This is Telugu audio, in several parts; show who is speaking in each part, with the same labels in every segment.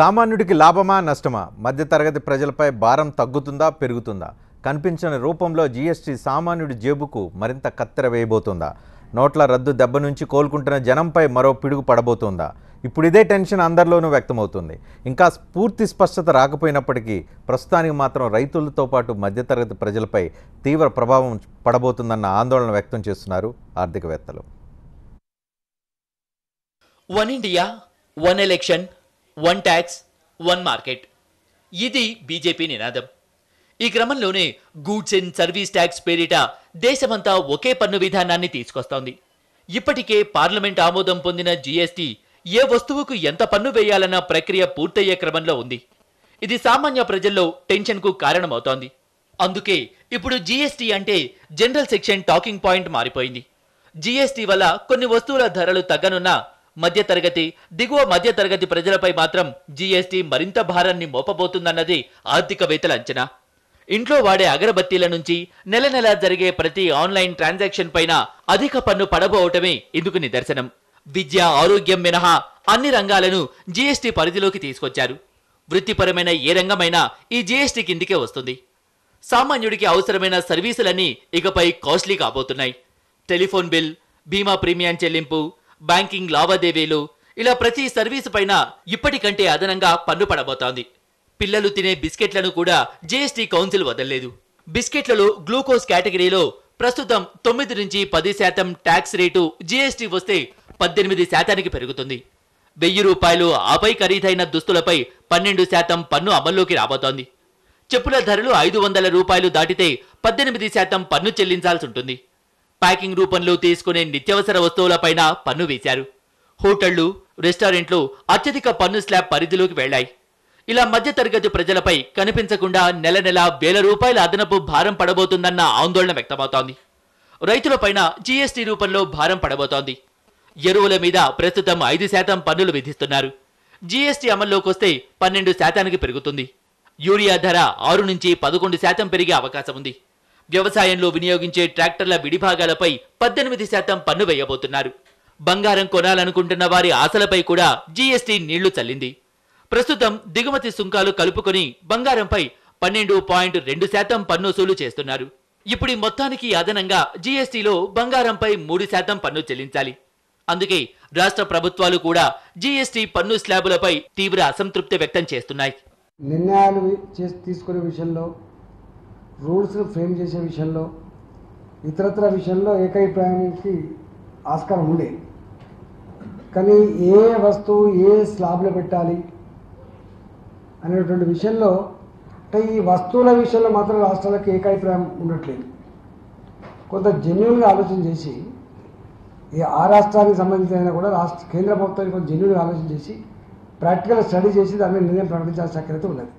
Speaker 1: సామాన్యుడికి లాభమా నష్టమా? మధ్యతరగతి ప్రజలపై భారం తగ్గుతుందా పెరుగుతుందా? కనిపించని రూపంలో జీఎస్టీ సామాన్యుడి జేబుకు మరింత కత్తెర వేయబోతుందా? నోట్ల రద్దు దెబ్బ నుంచి కోలుకుంటున్న జనంపై మరో పిడుగు పడబోతుందా? ఇప్పుడు ఇదే టెన్షన్ అందరిలోనూ వ్యక్తమవుతుంది. ఇంకా పూర్తి స్పష్టత రాకపోయినప్పటికీ ప్రస్తుతానికి మాత్రం రైతులతో పాటు మధ్యతరగతి ప్రజలపై తీవ్ర ప్రభావం పడబోతుందన్న ఆందోళన వ్యక్తం చేస్తున్నారు ఆర్థికవేత్తలు.
Speaker 2: One India, one election, one tax, one market, ఇది బీజేపీ నినాదం. ఈ క్రమంలోనే గూడ్స్ అండ్ సర్వీస్ ట్యాక్స్ పేరిట దేశమంతా ఒకే పన్ను విధానాన్ని తీసుకొస్తోంది. ఇప్పటికే పార్లమెంట్ ఆమోదం పొందిన జీఎస్టీ ఏ వస్తువుకు ఎంత పన్ను వేయాలన్న ప్రక్రియ పూర్తయ్యే క్రమంలో ఉంది. ఇది సామాన్య ప్రజల్లో టెన్షన్కు కారణమవుతోంది. అందుకే ఇప్పుడు జీఎస్టీ అంటే జనరల్ సెక్షన్ టాకింగ్ పాయింట్ మారిపోయింది. జీఎస్టీ వల్ల కొన్ని వస్తువుల ధరలు తగ్గనున్నా మధ్యతరగతి, దిగువ మధ్యతరగతి ప్రజలపై మాత్రం జీఎస్టీ మరింత భారాన్ని మోపబోతుందన్నది ఆర్థికవేత్తల అంచనా. ఇంట్లో వాడే అగరబత్తీల నుంచి నెల నెలా జరిగే ప్రతి ఆన్లైన్ ట్రాన్సాక్షన్ పైన అధిక పన్ను పడబోవటమే ఇందుకు నిదర్శనం. విద్య, ఆరోగ్యం మినహా అన్ని రంగాలను జీఎస్టీ పరిధిలోకి తీసుకొచ్చారు. వృత్తిపరమైన ఏ రంగమైనా ఈ జీఎస్టీ కిందికే వస్తుంది. సామాన్యుడికి అవసరమైన సర్వీసులన్నీ ఇకపై కాస్ట్లీ కాబోతున్నాయి. టెలిఫోన్ బిల్, బీమా ప్రీమియం చెల్లింపు, బ్యాంకింగ్ లావాదేవీలు, ఇలా ప్రతి సర్వీసు పైన ఇప్పటికంటే అదనంగా పన్ను పడబోతోంది. పిల్లలు తినే బిస్కెట్లను కూడా జీఎస్టీ కౌన్సిల్ వదలలేదు. బిస్కెట్లలో గ్లూకోజ్ కేటగిరీలో ప్రస్తుతం 9 నుంచి 10% ట్యాక్స్ రేటు జీఎస్టీ వస్తే 18% పెరుగుతుంది. ₹1000 ఆపై ఖరీదైన దుస్తులపై 12% పన్ను అమల్లోకి రాబోతోంది. చెప్పుల ధరలు ₹500 దాటితే 18% పన్ను చెల్లించాల్సి ఉంటుంది. ప్యాకింగ్ రూపంలో తీసుకునే నిత్యావసర వస్తువులపైన పన్ను వేశారు. హోటళ్లు, రెస్టారెంట్లు అత్యధిక పన్ను స్లాబ్ పరిధిలోకి వెళ్లాయి. ఇలా మధ్యతరగతి ప్రజలపై కనిపించకుండా నెల నెలా ₹1000 అదనపు భారం పడబోతుందన్న ఆందోళన వ్యక్తమవుతోంది. రైతులపైన జీఎస్టీ రూపంలో భారం పడబోతోంది. ఎరువుల మీద ప్రస్తుతం 5% పన్నులు విధిస్తున్నారు. జీఎస్టీ అమల్లోకి వస్తే 12% పెరుగుతుంది. యూరియా ధర 6 నుంచి 11% పెరిగే అవకాశం ఉంది. వ్యవసాయంలో వినియోగించే ట్రాక్టర్ల విడిభాగాలపై 18% పన్ను వేయబోతున్నారు. బంగారం కొనాలనుకుంటున్న వారి ఆశలపై కూడా జీఎస్టీ నీళ్లు చల్లింది. ప్రస్తుతం దిగుమతి సుంకాలు కలుపుకొని బంగారంపై 12.2% పన్ను వసూలు చేస్తున్నారు. ఇప్పుడు మొత్తానికి అదనంగా జీఎస్టీలో బంగారంపై 3% పన్ను చెల్లించాలి. అందుకే రాష్ట్ర ప్రభుత్వాలు కూడా జీఎస్టీ పన్ను స్లాబులపై తీవ్ర అసంతృప్తి వ్యక్తం చేస్తున్నాయి.
Speaker 3: నిర్ణయాలు తీసుకునే విషయంలో, రూల్స్ ఫ్రేమ్ చేసే విషయంలో, ఇతరత్ర విషయంలో ఏకాభిప్రాయానికి ఆస్కారం ఉండే, కానీ ఏ వస్తువు ఏ స్లాబ్లో పెట్టాలి అనేటువంటి విషయంలో, అంటే ఈ వస్తువుల విషయంలో మాత్రం రాష్ట్రాలకు ఏకాభిప్రాయం ఉండట్లేదు. కొంత జెన్యున్గా ఆలోచన చేసి ఆ రాష్ట్రానికి సంబంధించిన కూడా కేంద్ర ప్రభుత్వానికి కొంచెం జెన్యున్గా ఆలోచన చేసి ప్రాక్టికల్ స్టడీ చేసి దాని మీద నిర్ణయం ప్రకటించాల్సిన చక్రత ఉన్నది.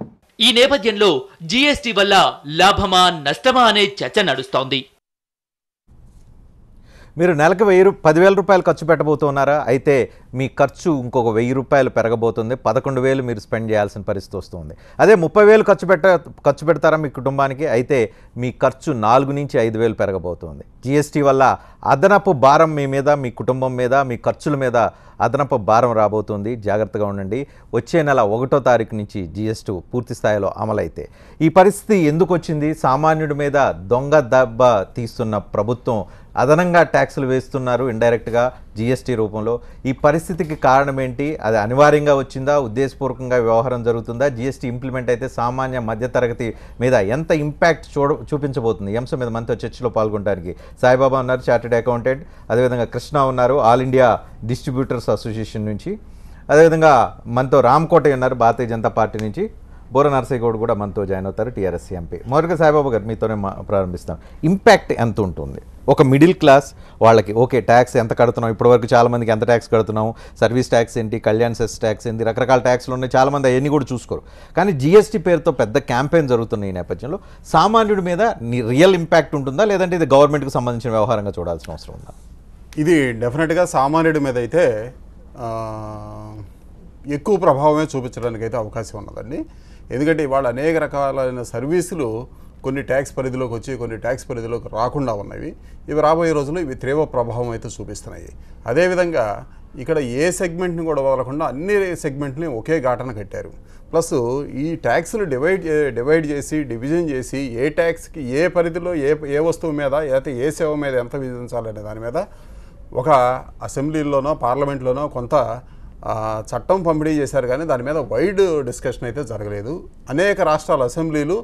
Speaker 2: ఈ నేపథ్యంలో జీఎస్టీ వల్ల లాభమా నష్టమా అనే చర్చ నడుస్తోంది.
Speaker 1: మీరు నెలకు ₹10,000 ఖర్చు పెట్టబోతున్నారా? అయితే మీ ఖర్చు ఇంకొక ₹1,000 పెరగబోతుంది. 11,000 మీరు స్పెండ్ చేయాల్సిన పరిస్థితి వస్తుంది. అదే 30,000 ఖర్చు పెడతారా మీ కుటుంబానికి? అయితే మీ ఖర్చు 4 నుంచి 5,000 పెరగబోతుంది. జీఎస్టీ వల్ల అదనపు భారం మీ మీద, మీ కుటుంబం మీద, మీ ఖర్చుల మీద అదనపు భారం రాబోతుంది. జాగ్రత్తగా ఉండండి. వచ్చే నెల 1వ తారీఖు నుంచి జీఎస్టీ పూర్తి స్థాయిలో అమలైతే ఈ పరిస్థితి ఎందుకు వచ్చింది? సామాన్యుడి మీద దొంగ దెబ్బ తీస్తున్న ప్రభుత్వం అదనంగా ట్యాక్సులు వేస్తున్నారు ఇండైరెక్ట్గా జీఎస్టీ రూపంలో. ఈ పరిస్థితికి కారణం ఏంటి? అది అనివార్యంగా వచ్చిందా? ఉద్దేశపూర్వకంగా వ్యవహారం జరుగుతుందా? జీఎస్టీ ఇంప్లిమెంట్ అయితే సామాన్య మధ్యతరగతి మీద ఎంత ఇంపాక్ట్ చూపించబోతుంది? ఈ అంశం మీద మనతో చర్చలో పాల్గొనడానికి సాయిబాబా ఉన్నారు, చార్టెడ్ అకౌంటెంట్. అదేవిధంగా కృష్ణ ఉన్నారు, ఆల్ ఇండియా డిస్ట్రిబ్యూటర్స్ అసోసియేషన్ నుంచి. అదేవిధంగా మనతో రామ్కోట ఉన్నారు, భారతీయ జనతా పార్టీ నుంచి. బోర నర్సయ్య గౌడ్ కూడా మనతో జాయిన్ అవుతారు, టీఆర్ఎస్ ఎంపీ. మొదటిగా సాయిబాబా గారు మీతోనే ప్రారంభిస్తాం. ఇంపాక్ట్ ఎంత ఉంటుంది ఒక మిడిల్ క్లాస్ వాళ్ళకి? ఓకే, ట్యాక్స్ ఎంత కడుతున్నాం, ఇప్పటివరకు చాలామందికి ఎంత ట్యాక్స్ కడుతున్నాం, సర్వీస్ ట్యాక్స్ ఏంటి, కళ్యాణ్ సెస్ ట్యాక్స్ ఏంటి, రకరకాల ట్యాక్స్లు ఉన్నాయి, చాలామంది అవన్నీ కూడా చూసుకోరు. కానీ జీఎస్టీ పేరుతో పెద్ద క్యాంపెయిన్ జరుగుతున్న ఈ నేపథ్యంలో సామాన్యుడి మీద రియల్ ఇంపాక్ట్ ఉంటుందా, లేదంటే ఇది గవర్నమెంట్కి సంబంధించిన వ్యవహారంగా చూడాల్సిన అవసరం ఉందా?
Speaker 4: ఇది డెఫినెట్గా సామాన్యుడి మీద అయితే ఎక్కువ ప్రభావమే చూపించడానికి అయితే అవకాశం ఉన్నదండి. ఎందుకంటే ఇవాళ అనేక రకాలైన సర్వీసులు కొన్ని ట్యాక్స్ పరిధిలోకి వచ్చి కొన్ని ట్యాక్స్ పరిధిలోకి రాకుండా ఉన్నవి. ఇవి రాబోయే రోజుల్లో ఇవి తీవ్ర ప్రభావం అయితే చూపిస్తున్నాయి. అదేవిధంగా ఇక్కడ ఏ సెగ్మెంట్ని కూడా వదలకుండా అన్ని సెగ్మెంట్ని ఒకే ఘాటన కట్టారు. ప్లస్ ఈ ట్యాక్స్లు డివైడ్ చేసి డివిజన్ చేసి ఏ ట్యాక్స్కి ఏ పరిధిలో ఏ వస్తువు మీద లేకపోతే ఏ సేవ మీద ఎంత విధించాలనే దాని మీద ఒక అసెంబ్లీలోనో పార్లమెంట్లోనో కొంత చట్టం పంపిణీ చేశారు, కానీ దాని మీద వైడ్ డిస్కషన్ అయితే జరగలేదు. అనేక రాష్ట్రాల అసెంబ్లీలు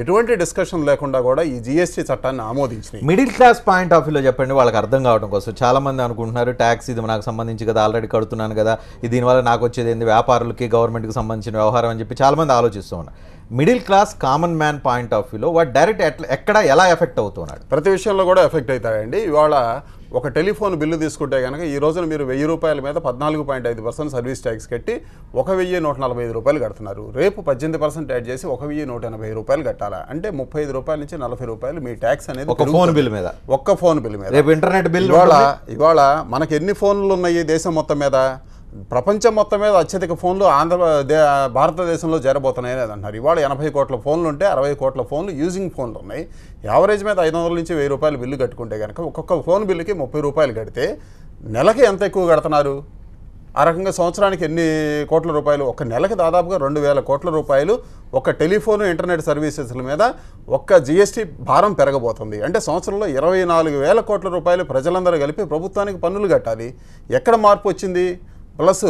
Speaker 4: ఎటువంటి డిస్కషన్ లేకుండా కూడా ఈ జిఎస్టీ చట్టాన్ని ఆమోదించినాయి.
Speaker 1: మిడిల్ క్లాస్ పాయింట్ ఆఫ్ వ్యూలో చెప్పండి, వాళ్ళకి అర్థం కావడం కోసం. చాలామంది అనుకుంటున్నారు ట్యాక్స్ ఇది నాకు సంబంధించి కదా, ఆల్రెడీ కడుతున్నాను కదా, దీనివల్ల నాకు వచ్చేది ఏంది, వ్యాపారులకి గవర్నమెంట్కి సంబంధించిన వ్యవహారం అని చెప్పి చాలామంది ఆలోచిస్తూ ఉన్నారు. Middle class common man point of వ్యూలో వాడు డైరెక్ట్ ఎక్కడ ఎలా ఎఫెక్ట్ అవుతున్నాడు?
Speaker 4: ప్రతి విషయంలో కూడా ఎఫెక్ట్ అవుతాయండి. ఇవాళ ఒక టెలిఫోన్ బిల్లు తీసుకుంటే కనుక ఈ రోజున మీరు 1000 రూపాయల మీద 14.5% సర్వీస్ ట్యాక్స్ కట్టి 1145 రూపాయలు కడుతున్నారు. రేపు 18% యాడ్ చేసి 1180 రూపాయలు కట్టాలా అంటే 35 రూపాయల నుంచి 40 రూపాయలు మీ ట్యాక్స్ అనేది
Speaker 1: ఒక ఫోన్ బిల్ మీద,
Speaker 4: ఒక్క ఫోన్ బిల్ మీద.
Speaker 1: రేపు ఇంటర్నెట్ బిల్.
Speaker 4: ఇవాళ మనకి ఎన్ని ఫోన్లు ఉన్నాయి దేశం మొత్తం మీద? ప్రపంచం మొత్తం మీద అత్యధిక ఫోన్లు భారతదేశంలో చేరబోతున్నాయని అంటున్నారు. ఇవాళ 80 కోట్ల ఫోన్లు ఉంటే 60 కోట్ల ఫోన్లు యూజింగ్ ఫోన్లు ఉన్నాయి. యావరేజ్ మీద 500 నుంచి 1000 రూపాయలు బిల్లు కట్టుకుంటే కనుక ఒక్కొక్క ఫోన్ బిల్లుకి 30 రూపాయలు కడితే నెలకి ఎంత ఎక్కువ కడుతున్నారు? ఆ రకంగా సంవత్సరానికి ఎన్ని కోట్ల రూపాయలు? ఒక నెలకి దాదాపుగా 2000 కోట్ల రూపాయలు ఒక టెలిఫోన్ ఇంటర్నెట్ సర్వీసెస్ల మీద ఒక్క జిఎస్టీ భారం పెరగబోతుంది. అంటే సంవత్సరంలో 24,000 కోట్ల రూపాయలు ప్రజలందరూ కలిపి ప్రభుత్వానికి పన్నులు కట్టాలి. ఎక్కడ మార్పు వచ్చింది? ప్లస్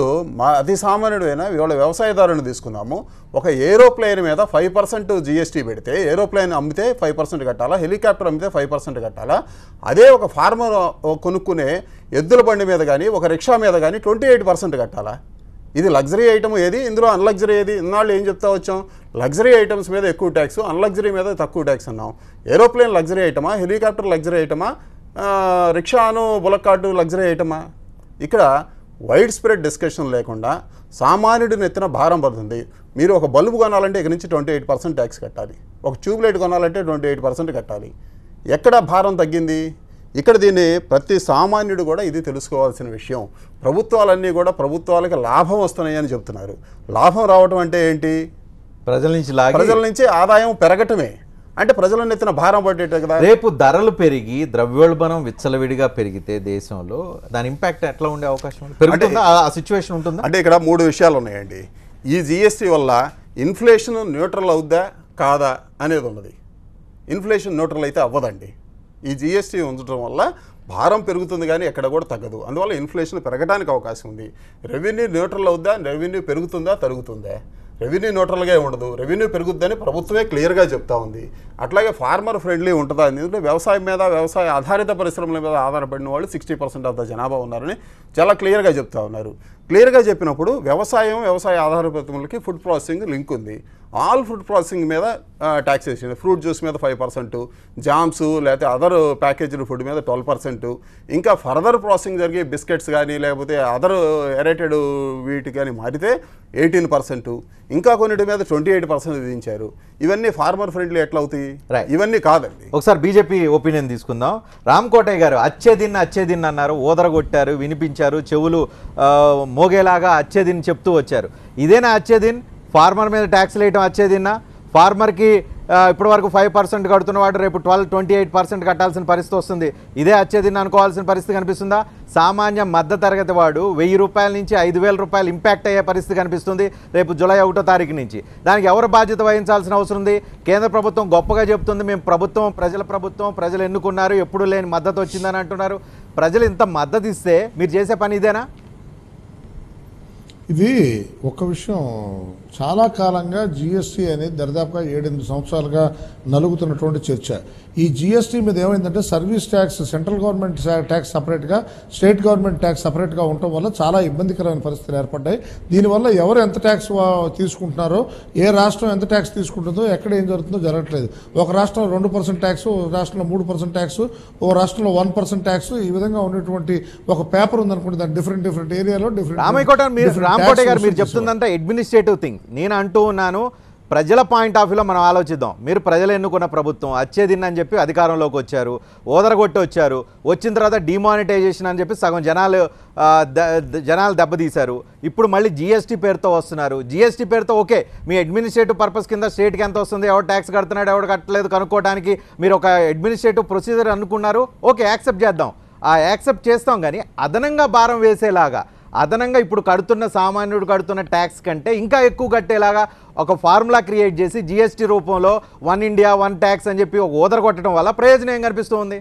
Speaker 4: అతి సామాన్యుడైన ఇవాళ వ్యవసాయదారుని తీసుకుందాము. ఒక ఏరోప్లేన్ మీద 5% జిఎస్టీ పెడితే ఏరోప్లేన్ అమ్మితే 5% కట్టాలా, హెలికాప్టర్ అమ్మితే 5% కట్టాలా. అదే ఒక ఫార్మర్ కొనుక్కునే ఎద్దుల బండి మీద కానీ ఒక రిక్షా మీద కానీ 28% కట్టాలా. ఇది లగ్జరీ ఐటమ్ ఏది, ఇందులో అన్లగ్జరీ ఏది? ఇన్నాళ్ళు ఏం చెప్తా వచ్చాం, లగ్జరీ ఐటమ్స్ మీద ఎక్కువ ట్యాక్స్, అన్లగ్జరీ మీద తక్కువ ట్యాక్స్ అన్నాం. ఏరోప్లేన్ లగ్జరీ ఐటమా, హెలికాప్టర్ లగ్జరీ ఐటమా, రిక్షాను బుల్లక్ కార్డు లగ్జరీ ఐటమా? ఇక్కడ వైడ్ స్ప్రెడ్ డిస్కషన్ లేకుండా సామాన్యుడి నెత్తిన భారం పడుతుంది. మీరు ఒక బల్బు కొనాలంటే ఇక నుంచి 28% ట్యాక్స్ కట్టాలి, ఒక ట్యూబ్లైట్ కొనాలంటే 28% కట్టాలి. ఎక్కడ భారం తగ్గింది? ఇక్కడ దీన్ని ప్రతి సామాన్యుడు కూడా ఇది తెలుసుకోవాల్సిన విషయం. ప్రభుత్వాలన్నీ కూడా ప్రభుత్వాలకు లాభం వస్తున్నాయని చెప్తున్నారు. లాభం రావటం అంటే ఏంటి? ప్రజల నుంచి ఆదాయం పెరగటమే. అంటే ప్రజలను ఎత్తిన భారం పడేటే కదా.
Speaker 1: రేపు ధరలు పెరిగి ద్రవ్యోల్బణం విచ్చలవిడిగా పెరిగితే దేశంలో దాని ఇంపాక్ట్ ఎట్లా ఉండే అవకాశం ఉంది? పెరుగుతుందా? ఆ సిచ్యువేషన్ ఉంటుందా?
Speaker 4: అంటే ఇక్కడ 3 విషయాలు ఉన్నాయండి. ఈ జిఎస్టీ వల్ల ఇన్ఫ్లేషన్ న్యూట్రల్ అవుద్దా కాదా అనేది ఉన్నది. ఇన్ఫ్లేషన్ న్యూట్రల్ అయితే అవ్వదండి. ఈ జిఎస్టీ ఉంచడం వల్ల భారం పెరుగుతుంది కానీ ఎక్కడ కూడా తగ్గదు. అందువల్ల ఇన్ఫ్లేషన్ పెరగడానికి అవకాశం ఉంది. రెవెన్యూ న్యూట్రల్ అవుద్దా, రెవెన్యూ పెరుగుతుందా తరుగుతుందా? రెవెన్యూ న్యూట్రల్గా ఉండదు, రెవెన్యూ పెరుగుద్దని ప్రభుత్వమే క్లియర్గా చెప్తా ఉంది. అట్లాగే ఫార్మర్ ఫ్రెండ్లీ ఉంటుందా? ఎందుకంటే వ్యవసాయం మీద, వ్యవసాయ ఆధారిత పరిశ్రమల మీద ఆధారపడిన వాళ్ళు 60% ఆఫ్ ద జనాభా ఉన్నారని చాలా క్లియర్గా చెప్తా ఉన్నారు. క్లియర్గా చెప్పినప్పుడు వ్యవసాయ ఆధార పరిశ్రమలకి ఫుడ్ ప్రాసెసింగ్ లింక్ ఉంది. ఆల్ ఫుడ్ ప్రాసెసింగ్ మీద ట్యాక్సేషన్, ఫ్రూట్ జ్యూస్ మీద 5%, జామ్స్ లేకపోతే అదర్ ప్యాకేజ్డ్ ఫుడ్ మీద 12%, ఇంకా ఫర్దర్ ప్రాసెసింగ్ జరిగే బిస్కెట్స్ కానీ లేకపోతే అదర్ ఎరేటెడ్ వీటి కానీ మారితే 18%, ఇంకా కొన్నిటి మీద 28% విధించారు. ఇవన్నీ ఫార్మర్ ఫ్రెండ్లీ ఎట్లా అవుతాయి? ఇవన్నీ కాదండి.
Speaker 1: ఒకసారి బీజేపీ ఒపీనియన్ తీసుకుందాం. రామ్ కోటయ్య గారు అచ్చేదిన్ అన్నారు, ఓదరగొట్టారు, వినిపించారు, చెవులు మోగేలాగా అచ్చేదిన్ చెప్తూ వచ్చారు. ఇదేనా అచ్చేదిన్? ఫార్మర్ మీద ట్యాక్స్ వేయటం అచ్చేదిన్నా? ఫార్మర్కి ఇప్పటి వరకు 5% కడుతున్నవాడు రేపు 28% కట్టాల్సిన పరిస్థితి వస్తుంది. ఇదే అచ్చేదిన్న అనుకోవాల్సిన పరిస్థితి కనిపిస్తుందా? సామాన్య మధ్య తరగతి వాడు 1000 రూపాయల నుంచి 5000 రూపాయలు ఇంపాక్ట్ అయ్యే పరిస్థితి కనిపిస్తుంది రేపు జూలై 1వ తారీఖు నుంచి. దానికి ఎవరు బాధ్యత వహించాల్సిన అవసరం ఉంది? కేంద్ర ప్రభుత్వం గొప్పగా చెప్తుంది, మేము ప్రభుత్వం, ప్రజల ప్రభుత్వం, ప్రజలు ఎన్నుకున్నారు, ఎప్పుడు లేని మద్దతు వచ్చిందని అంటున్నారు. ప్రజలు ఇంత మద్దతు ఇస్తే మీరు చేసే పని ఇదేనా?
Speaker 5: ఇది ఒక విషయం. చాలా కాలంగా జిఎస్టీ అనేది దరిదాపుగా 7-8 సంవత్సరాలుగా నలుగుతున్నటువంటి చర్చ. ఈ జిఎస్టీ మీద ఏమైందంటే service tax, central government tax సపరేట్గా, స్టేట్ గవర్నమెంట్ ట్యాక్స్ సపరేట్గా ఉండటం వల్ల చాలా ఇబ్బందికరమైన పరిస్థితులు ఏర్పడ్డాయి. దీనివల్ల ఎవరు ఎంత ట్యాక్స్ తీసుకుంటున్నారో, ఏ రాష్ట్రం ఎంత ట్యాక్స్ తీసుకుంటుందో, ఎక్కడ ఏం జరుగుతుందో జరగట్లేదు. ఒక రాష్ట్రంలో 2% ట్యాక్స్, ఒక రాష్ట్రంలో 3% ట్యాక్స్, ఒక రాష్ట్రంలో 1% ట్యాక్స్, ఈ విధంగా ఉన్నటువంటి ఒక పేపర్ ఉందనుకుంటే దాని డిఫరెంట్ ఏరియాలో
Speaker 1: రామకోట గారు మీరు చెప్తుందంతా అడ్మినిస్ట్రేటివ్ థింగ్. నేను అంటూ ఉన్నాను, ప్రజల పాయింట్ ఆఫ్ వ్యూలో మనం ఆలోచిద్దాం. మీరు ప్రజలు ఎన్నుకున్న ప్రభుత్వం, అచ్చేదిన్నని చెప్పి అధికారంలోకి వచ్చారు, ఓదరగొట్టి వచ్చారు, వచ్చిన తర్వాత డిమానిటైజేషన్ అని చెప్పి సగం జనాలు దెబ్బతీశారు. ఇప్పుడు మళ్ళీ జిఎస్టీ పేరుతో వస్తున్నారు. జిఎస్టీ పేరుతో ఓకే, మీ అడ్మినిస్ట్రేటివ్ పర్పస్ కింద స్టేట్కి ఎంత వస్తుంది, ఎవరు ట్యాక్స్ కడుతున్నాడు, ఎవరు కట్టలేదు కనుక్కోవడానికి మీరు ఒక అడ్మినిస్ట్రేటివ్ ప్రొసీజర్ అనుకున్నారు. ఓకే, యాక్సెప్ట్ చేద్దాం, యాక్సెప్ట్ చేస్తాం. కానీ అదనంగా భారం వేసేలాగా అదనంగా ఇప్పుడు కడుతున్న సామాన్యుడు కడుతున్న ట్యాక్స్ కంటే ఇంకా ఎక్కువ కట్టేలాగా ఒక ఫార్ములా క్రియేట్ చేసి జిఎస్టీ రూపంలో 1 ఇండియా 1 ట్యాక్స్ అని చెప్పి ఒక ఊదర కొట్టడం వల్ల ప్రయోజనం ఏం కనిపిస్తుంది?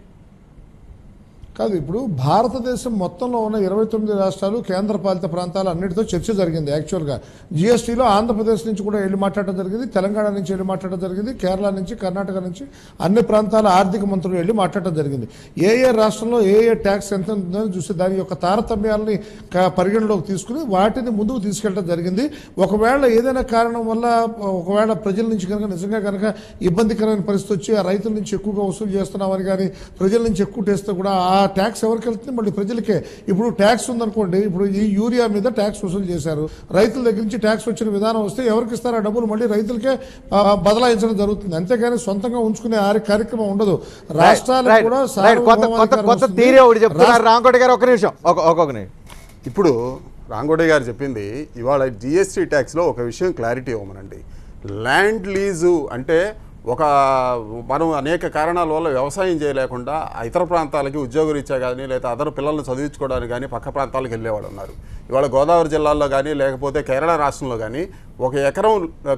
Speaker 5: కాదు, ఇప్పుడు భారతదేశం మొత్తంలో ఉన్న 29 రాష్ట్రాలు కేంద్రపాలిత ప్రాంతాలు అన్నిటితో చర్చ జరిగింది. యాక్చువల్గా జిఎస్టీలో ఆంధ్రప్రదేశ్ నుంచి కూడా వెళ్ళి మాట్లాడడం జరిగింది, తెలంగాణ నుంచి వెళ్ళి మాట్లాడడం జరిగింది, కేరళ నుంచి, కర్ణాటక నుంచి అన్ని ప్రాంతాల ఆర్థిక మంత్రులు వెళ్ళి మాట్లాడడం జరిగింది. ఏ రాష్ట్రంలో ఏ ట్యాక్స్ ఎంత ఉందని చూసి దాని యొక్క తారతమ్యాలని పరిగణలోకి తీసుకుని వాటిని ముందుకు తీసుకెళ్ళడం జరిగింది. ఒకవేళ ఏదైనా కారణం వల్ల ఒకవేళ ప్రజల నుంచి కనుక నిజంగా కనుక ఇబ్బందికరమైన పరిస్థితి వచ్చి ఆ రైతుల నుంచి ఎక్కువగా వసూలు చేస్తున్నామని కానీ ప్రజల నుంచి ఎక్కువ టేస్తే కూడా ఆ ట్యాక్స్ ఎవరికి వెళ్తుంది? మళ్ళీ ప్రజలకే. ఇప్పుడు ట్యాక్స్ ఉందనుకోండి, ఇప్పుడు ఈ యూరియా మీద ట్యాక్స్ వసూలు చేశారు, రైతుల దగ్గర నుంచి ట్యాక్స్ వచ్చిన విధానం వస్తే ఎవరికి ఇస్తారు ఆ డబ్బులు? మళ్ళీ రైతులకే బదలాయించడం జరుగుతుంది. అంతేగాని సొంతంగా ఉంచుకునే కార్యక్రమం ఉండదు. రాష్ట్రాలకు కూడా
Speaker 1: కొత్త థియరీ ఒకటి చెప్తున్నారు రాంకోటి గారు. ఒక నిమిషం, ఒక్కొక్క నిమిషం.
Speaker 4: ఇప్పుడు రాంగోడే గారు చెప్పింది ఇవాళ జిఎస్టీ ట్యాక్స్లో ఒక విషయం క్లారిటీ ఇవ్వమనండి. ల్యాండ్ లీజు అంటే మనం అనేక కారణాల వల్ల వ్యవసాయం చేయలేకుండా ఇతర ప్రాంతాలకి ఉద్యోగరీత్యా కానీ లేదా అదర్ పిల్లలను చదివించుకోవడానికి కానీ పక్క ప్రాంతాలకు వెళ్ళేవాళ్ళు ఉన్నారు. ఇవాళ గోదావరి జిల్లాలో కానీ లేకపోతే కేరళ రాష్ట్రంలో కానీ 1 ఎకరం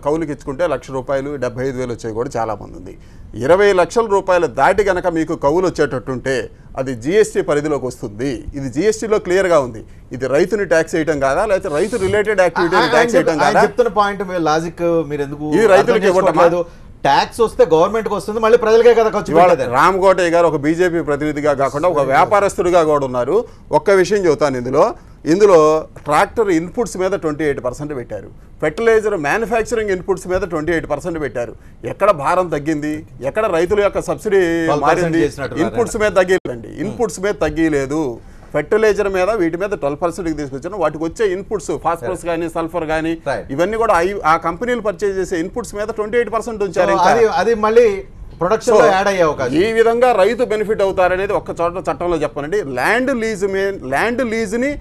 Speaker 4: కౌలుకి ఇచ్చుకుంటే ₹1,00,000 75,000 వచ్చేవి కూడా చాలామంది ఉంది. 20 లక్షల రూపాయలు దాటి కనుక మీకు కౌలు వచ్చేటట్టుంటే అది జిఎస్టీ పరిధిలోకి వస్తుంది. ఇది జిఎస్టీలో క్లియర్గా ఉంది. ఇది రైతుని ట్యాక్స్ చేయడం కాదా, లేకపోతే రైతు రిలేటెడ్ యాక్టివిటీని ట్యాక్స్ చేయడం కాదా?
Speaker 1: చెప్తున్న పాయింట్ లాజిక్ మీరు ఎందుకు
Speaker 4: ఇది రైతులకు ఇవ్వట్లేదు?
Speaker 1: ట్యాక్స్ వస్తే గవర్నమెంట్కి వస్తుంది, మళ్ళీ ప్రజలకే కదా ఖర్చు పెట్టేది.
Speaker 4: రామకోటయ్య గారు ఒక బీజేపీ ప్రతినిధిగా కాకుండా ఒక వ్యాపారస్తుడిగా కూడా ఉన్నారు. ఒక్క విషయం చెబుతాను, ఇందులో ట్రాక్టర్ ఇన్పుట్స్ మీద 28% పెట్టారు, ఫెర్టిలైజర్ మ్యానుఫ్యాక్చరింగ్ ఇన్పుట్స్ మీద 28% పెట్టారు. ఎక్కడ భారం తగ్గింది? ఎక్కడ రైతుల యొక్క సబ్సిడీ మారింది? ఇన్పుట్స్ మీద తగ్గిలేదండి, ఇన్పుట్స్ మీద తగ్గిలేదు. ఫెర్టిలైజర్ మీద వీటి మీద 12% తీసుకొచ్చాను. వాటికి వచ్చే ఇన్పుట్స్ ఫాస్ఫరస్ కానీ సల్ఫర్ కానీ ఇవన్నీ కూడా ఆ కంపెనీలు పర్చేజ్ చేసే ఇన్పుట్స్ మీద 28% ఉంచారు.
Speaker 1: అది మళ్ళీ ప్రొడక్షన్ లో యాడ్ అయ్యే అవకాశం.
Speaker 4: ఈ విధంగా రైతు బెనిఫిట్ అవుతారనేది ఒక్క చోట చట్టంలో చెప్పనండి. ల్యాండ్ లీజుని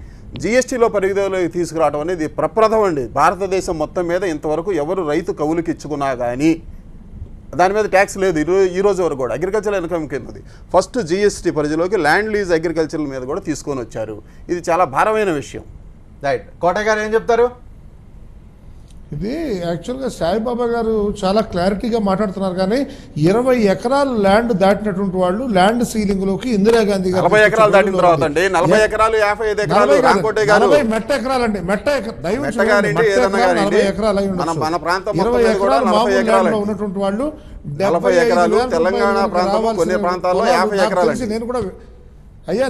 Speaker 4: జిఎస్టీలో పరిధిలోకి తీసుకురావడం అనేది ప్రప్రథం అండి. భారతదేశం మొత్తం మీద ఇంతవరకు ఎవరు రైతు కౌలుకి ఇచ్చుకున్నా కానీ దాని మీద ట్యాక్స్ లేదు ఈ రోజు వరకు కూడా. అగ్రికల్చర్ ఇన్కమ్ కింద ఉంది. ఫస్ట్ జిఎస్టీ పరిధిలోకి ల్యాండ్ లీజ్ అగ్రికల్చర్ మీద కూడా తీసుకొని వచ్చారు. ఇది చాలా భారమైన విషయం.
Speaker 1: రైట్. కోట గారు ఏం చెప్తారు?
Speaker 5: ఇది యాక్చువల్గా సాయిబాబా గారు చాలా క్లారిటీగా మాట్లాడుతున్నారు. కానీ 20 ఎకరాలు ల్యాండ్ దాటినటువంటి వాళ్ళు ల్యాండ్ సీలింగ్లోకి ఇందిరాగాంధీ గారు
Speaker 4: 40 ఎకరాలు దాటిన తర్వాత అండి 40 ఎకరాలు 55 ఎకరాలు రాంకోటే గారు
Speaker 5: 40 మెట్ట ఎకరాలండి. మెట్ట ఎకరాలు
Speaker 4: 20 ఎకరాలు
Speaker 5: ఉన్నటువంటి వాళ్ళు
Speaker 4: 40 ఎకరాలు తెలంగాణ ప్రాంతంలో కొన్ని ప్రాంతాల్లో 50 ఎకరాలు.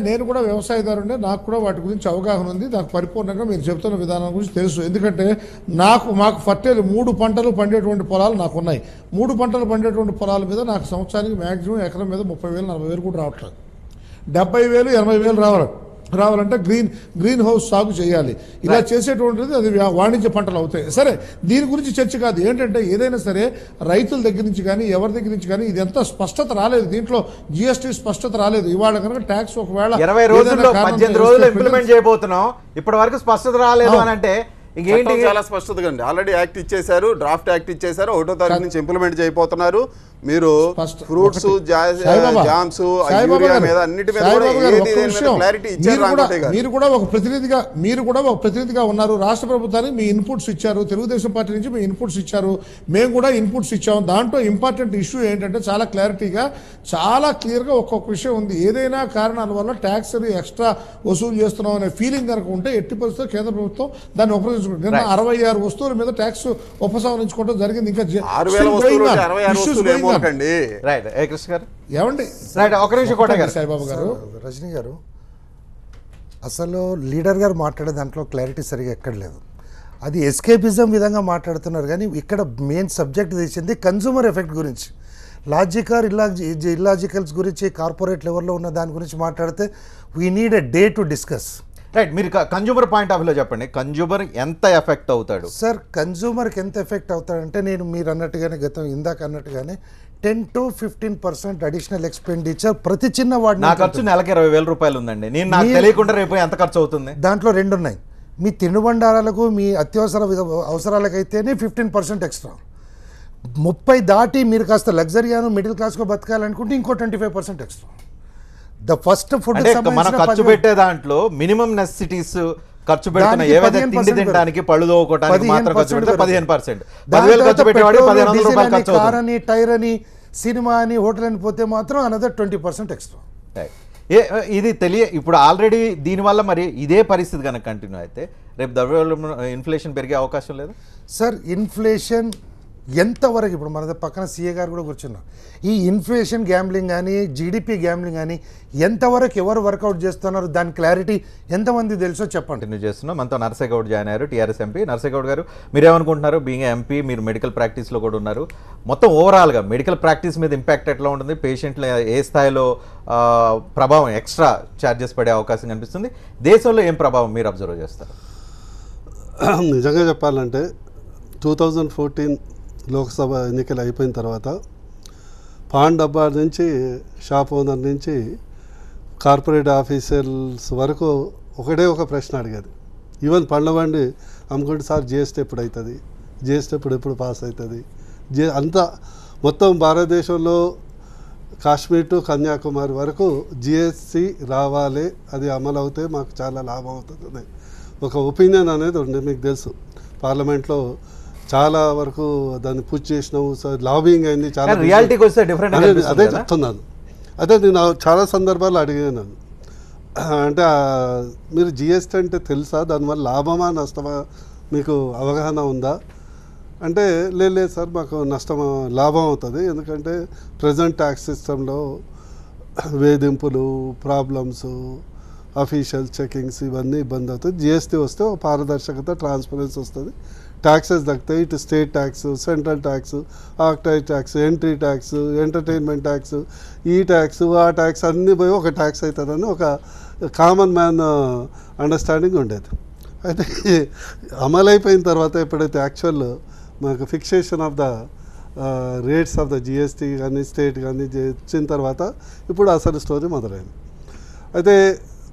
Speaker 5: నేను కూడా వ్యవసాయదారుండే, నాకు కూడా వాటి గురించి అవగాహన ఉంది. నాకు పరిపూర్ణంగా మీరు చెప్తున్న విధానం గురించి తెలుసు. ఎందుకంటే మాకు ఫర్టైల్ 3 పంటలు పండేటువంటి పొలాలు నాకు ఉన్నాయి. 3 పంటలు పండేటువంటి పొలాల మీద నాకు సంవత్సరానికి మ్యాక్సిమం ఎకరం మీద 30,000 40,000 కూడా రావట్లేదు. 70,000 80,000 రావాలంటే గ్రీన్ హౌస్ సాగు చేయాలి. ఇలా చేసేటువంటిది అది వాణిజ్య పంటలు అవుతాయి. సరే, దీని గురించి చర్చ కాదు. ఏంటంటే ఏదైనా సరే రైతుల దగ్గర నుంచి కానీ ఎవరి దగ్గర నుంచి కానీ ఇదంతా స్పష్టత రాలేదు. దీంట్లో జిఎస్టీ స్పష్టత రాలేదు. ఇవాళ కనుక ట్యాక్స్ ఒకవేళ
Speaker 1: 20 రోజుల్లో 18 రోజులు ఇంప్లిమెంట్ చేయబోతున్నాం, ఇప్పటి వరకు స్పష్టత రాలేదు అని అంటే
Speaker 4: చాలా స్పష్టతగా అండి. ఆల్రెడీ యాక్ట్ ఇచ్చేశారు, డ్రాఫ్ట్ యాక్ట్ ఇచ్చేశారు, 1వ తారీఖు నుంచి ఇంప్లిమెంట్ చేయబోతున్నారు. మీరు ఫ్రూట్స్ జామ్స్ యూరియా మీద అన్నిటి మీద క్లారిటీ ఇచ్చారు.
Speaker 5: మీరు కూడా ఒక ప్రతినిధిగా ఉన్నారు. రాష్ట్ర ప్రభుత్వానికి మీ ఇన్పుట్స్ ఇచ్చారు, తెలుగుదేశం పార్టీ నుంచి మీ ఇన్పుట్స్ ఇచ్చారు, మేము కూడా ఇన్పుట్స్ ఇచ్చాము. దాంట్లో ఇంపార్టెంట్ ఇష్యూ ఏంటంటే చాలా క్లారిటీగా చాలా క్లియర్గా ఒక్కొక్క విషయం ఉంది. ఏదైనా కారణాల వల్ల ట్యాక్స్ ఎక్స్ట్రా వసూలు చేస్తున్నాం అనే ఫీలింగ్ కనుక ఉంటే ఎట్టి పరిస్థితుల్లో కేంద్ర ప్రభుత్వం దాన్ని ఉపయోగించుకుంటుంది. 66 వస్తువుల మీద ట్యాక్స్ ఉపసంహరించుకోవడం జరిగింది. ఇంకా
Speaker 3: సాయిబాబు గారు, రజనీ గారు, అసలు లీడర్ గారు మాట్లాడే దాంట్లో క్లారిటీ సరిగా ఎక్కడ లేదు. అది ఎస్కేపిజం విధంగా మాట్లాడుతున్నారు. కానీ ఇక్కడ మెయిన్ సబ్జెక్ట్ తీసింది కన్సూమర్ ఎఫెక్ట్ గురించి. లాజికల్ ఇల్లాజికల్స్ గురించి కార్పొరేట్ లెవెల్లో ఉన్న దాని గురించి మాట్లాడితే we need a day to discuss.
Speaker 1: Right. మీరు కన్జ్యూమర్ పాయింట్ ఆఫ్ వ్యూలో చెప్పండి, కన్జ్యూమర్ ఎంత ఎఫెక్ట్ అవుతాడు?
Speaker 3: సార్, కన్జ్యూమర్కి ఎంత ఎఫెక్ట్ అవుతాడంటే నేను మీరు అన్నట్టుగానే ఇందాక అన్నట్టుగానే 10 to 15% అడిషనల్ ఎక్స్పెండిచర్ ప్రతి చిన్న వాడిని.
Speaker 1: నా ఖర్చు నెలకి 20,000 రూపాయలు ఉందండి, నేను నాకు తెలియకుండా రేపు ఎంత ఖర్చు అవుతుంది?
Speaker 3: దాంట్లో 2 ఉన్నాయి. మీ తినుబండారాలకు మీ అత్యవసర అవసరాలకైతేనే 15% ఎక్స్ట్రా. 30 దాటి మీరు కాస్త లగ్జరీగాను మిడిల్ క్లాస్గా బతకాలనుకుంటే ఇంకో 25% ఎక్స్ట్రా. ద ఫస్ట్ ఫుడ్
Speaker 1: మనం ఖర్చు పెట్టే దాంట్లో మినిమం నెసెసిటీస్ ఖర్చు పెడుతున్న
Speaker 6: దానికి
Speaker 1: ఏవైతే
Speaker 6: 15%
Speaker 1: తిండి తినడానికి పళ్ళు తోవుకోవడానికి మాత్రం ఖర్చు పెడితే 15%.
Speaker 6: దాని
Speaker 1: 10,000 ఖర్చు
Speaker 6: తర్వాత
Speaker 1: పెట్టేవాడికి
Speaker 6: పెట్రోల్,
Speaker 1: 1,500
Speaker 6: డీజిల్
Speaker 1: రూపాయలు
Speaker 6: అని,
Speaker 1: ఖర్చు
Speaker 6: కార్
Speaker 1: అవుతుంది.
Speaker 6: అని, టైర్ అని, సినిమా అని, హోటల్ అని పోతే మాత్రం అనదర్ 20% ఎక్స్ట్రా.
Speaker 1: ఇది ఇప్పుడు ఆల్రెడీ దీనివల్ల మరి ఇదే పరిస్థితి కనుక కంటిన్యూ అయితే రేపు ద్రవ్యోల్బణం ఇన్ఫ్లేషన్ పెరిగే అవకాశం లేదు
Speaker 6: సార్. ఇన్ఫ్లేషన్ ఎంతవరకు, ఇప్పుడు మన పక్కన సీఏ గారు కూడా కూర్చున్నారు, ఈ ఇన్ఫ్లేషన్ గ్యాంబ్లింగ్ కానీ జీడిపి గ్యాంబ్లింగ్ కానీ ఎంతవరకు ఎవరు వర్కౌట్ చేస్తున్నారు, దాని క్లారిటీ ఎంతమంది తెలుసో చెప్పండి.
Speaker 1: కంటిన్యూ చేస్తున్నాం. మనతో నర్సయ్య గౌడ్ జాయిన్ అయ్యారు, టీఆర్ఎస్ ఎంపీ. నర్సయ్య గౌడ్ గారు, మీరేమనుకుంటున్నారు? బీయింగ్ ఎంపీ, మీరు మెడికల్ ప్రాక్టీస్లో కూడా ఉన్నారు. మొత్తం ఓవరాల్గా మెడికల్ ప్రాక్టీస్ మీద ఇంపాక్ట్ ఎట్లా ఉంటుంది? పేషెంట్లు ఏ స్థాయిలో ప్రభావం, ఎక్స్ట్రా ఛార్జెస్ పడే అవకాశం కనిపిస్తుంది? దేశంలో ఏం ప్రభావం మీరు అబ్జర్వ్ చేస్తారు?
Speaker 7: నిజంగా చెప్పాలంటే 2014 లోక్సభ ఎన్నికలు అయిపోయిన తర్వాత పాన్ డబ్బా నుంచి, షాప్ ఓనర్ నుంచి, కార్పొరేట్ ఆఫీసర్స్ వరకు ఒకటే ఒక ప్రశ్న అడిగేది. ఈవెన్ పండ్ల బండి అమ్ముకుంటే సార్ జిఎస్టీ ఎప్పుడు అవుతుంది, జిఎస్టీ ఎప్పుడు పాస్ అవుతుంది, అంతా మొత్తం భారతదేశంలో కాశ్మీర్ టు కన్యాకుమారి వరకు జిఎస్టీ రావాలి, అది అమలు అవుతే మాకు చాలా లాభం అవుతుంది ఒక ఒపీనియన్ అనేది ఉంది. మీకు తెలుసు పార్లమెంట్లో చాలా వరకు దాన్ని పుష్ చేసినాము, లాబింగ్ అయింది చాలా.
Speaker 1: రియాలిటీకి వస్తే డిఫరెంట్.
Speaker 7: అదే చెప్తున్నాను. అదే నేను చాలా సందర్భాలు అడిగాను, అంటే మీరు జిఎస్టీ అంటే తెలుసా, దానివల్ల లాభమా నష్టమా మీకు అవగాహన ఉందా అంటే, లేదు సార్ మాకు లాభం అవుతుంది, ఎందుకంటే ప్రజెంట్ ట్యాక్స్ సిస్టంలో వేధింపులు, ప్రాబ్లమ్స్, అఫీషియల్ చెకింగ్స్ ఇవన్నీ ఇబ్బంది అవుతుంది. జిఎస్టీ వస్తే ఒక పారదర్శకత, ట్రాన్స్పరెన్సీ వస్తుంది, ట్యాక్సెస్ తగ్గుతాయి. ఇటు స్టేట్ ట్యాక్స్, సెంట్రల్ ట్యాక్స్, ఆక్టైజ్ tax, entry tax, entertainment tax, ఈ ట్యాక్స్, ఆ ట్యాక్స్ అన్నీ పోయి ఒక ట్యాక్స్ అవుతుందని ఒక కామన్ మ్యాన్ అండర్స్టాండింగ్ ఉండేది. అయితే అమలైపోయిన తర్వాత ఎప్పుడైతే యాక్చువల్ మనకు fixation of the rates of the GST కానీ స్టేట్ కానీ ఇచ్చిన తర్వాత ఇప్పుడు అసలు స్టోరీ మొదలైంది. అయితే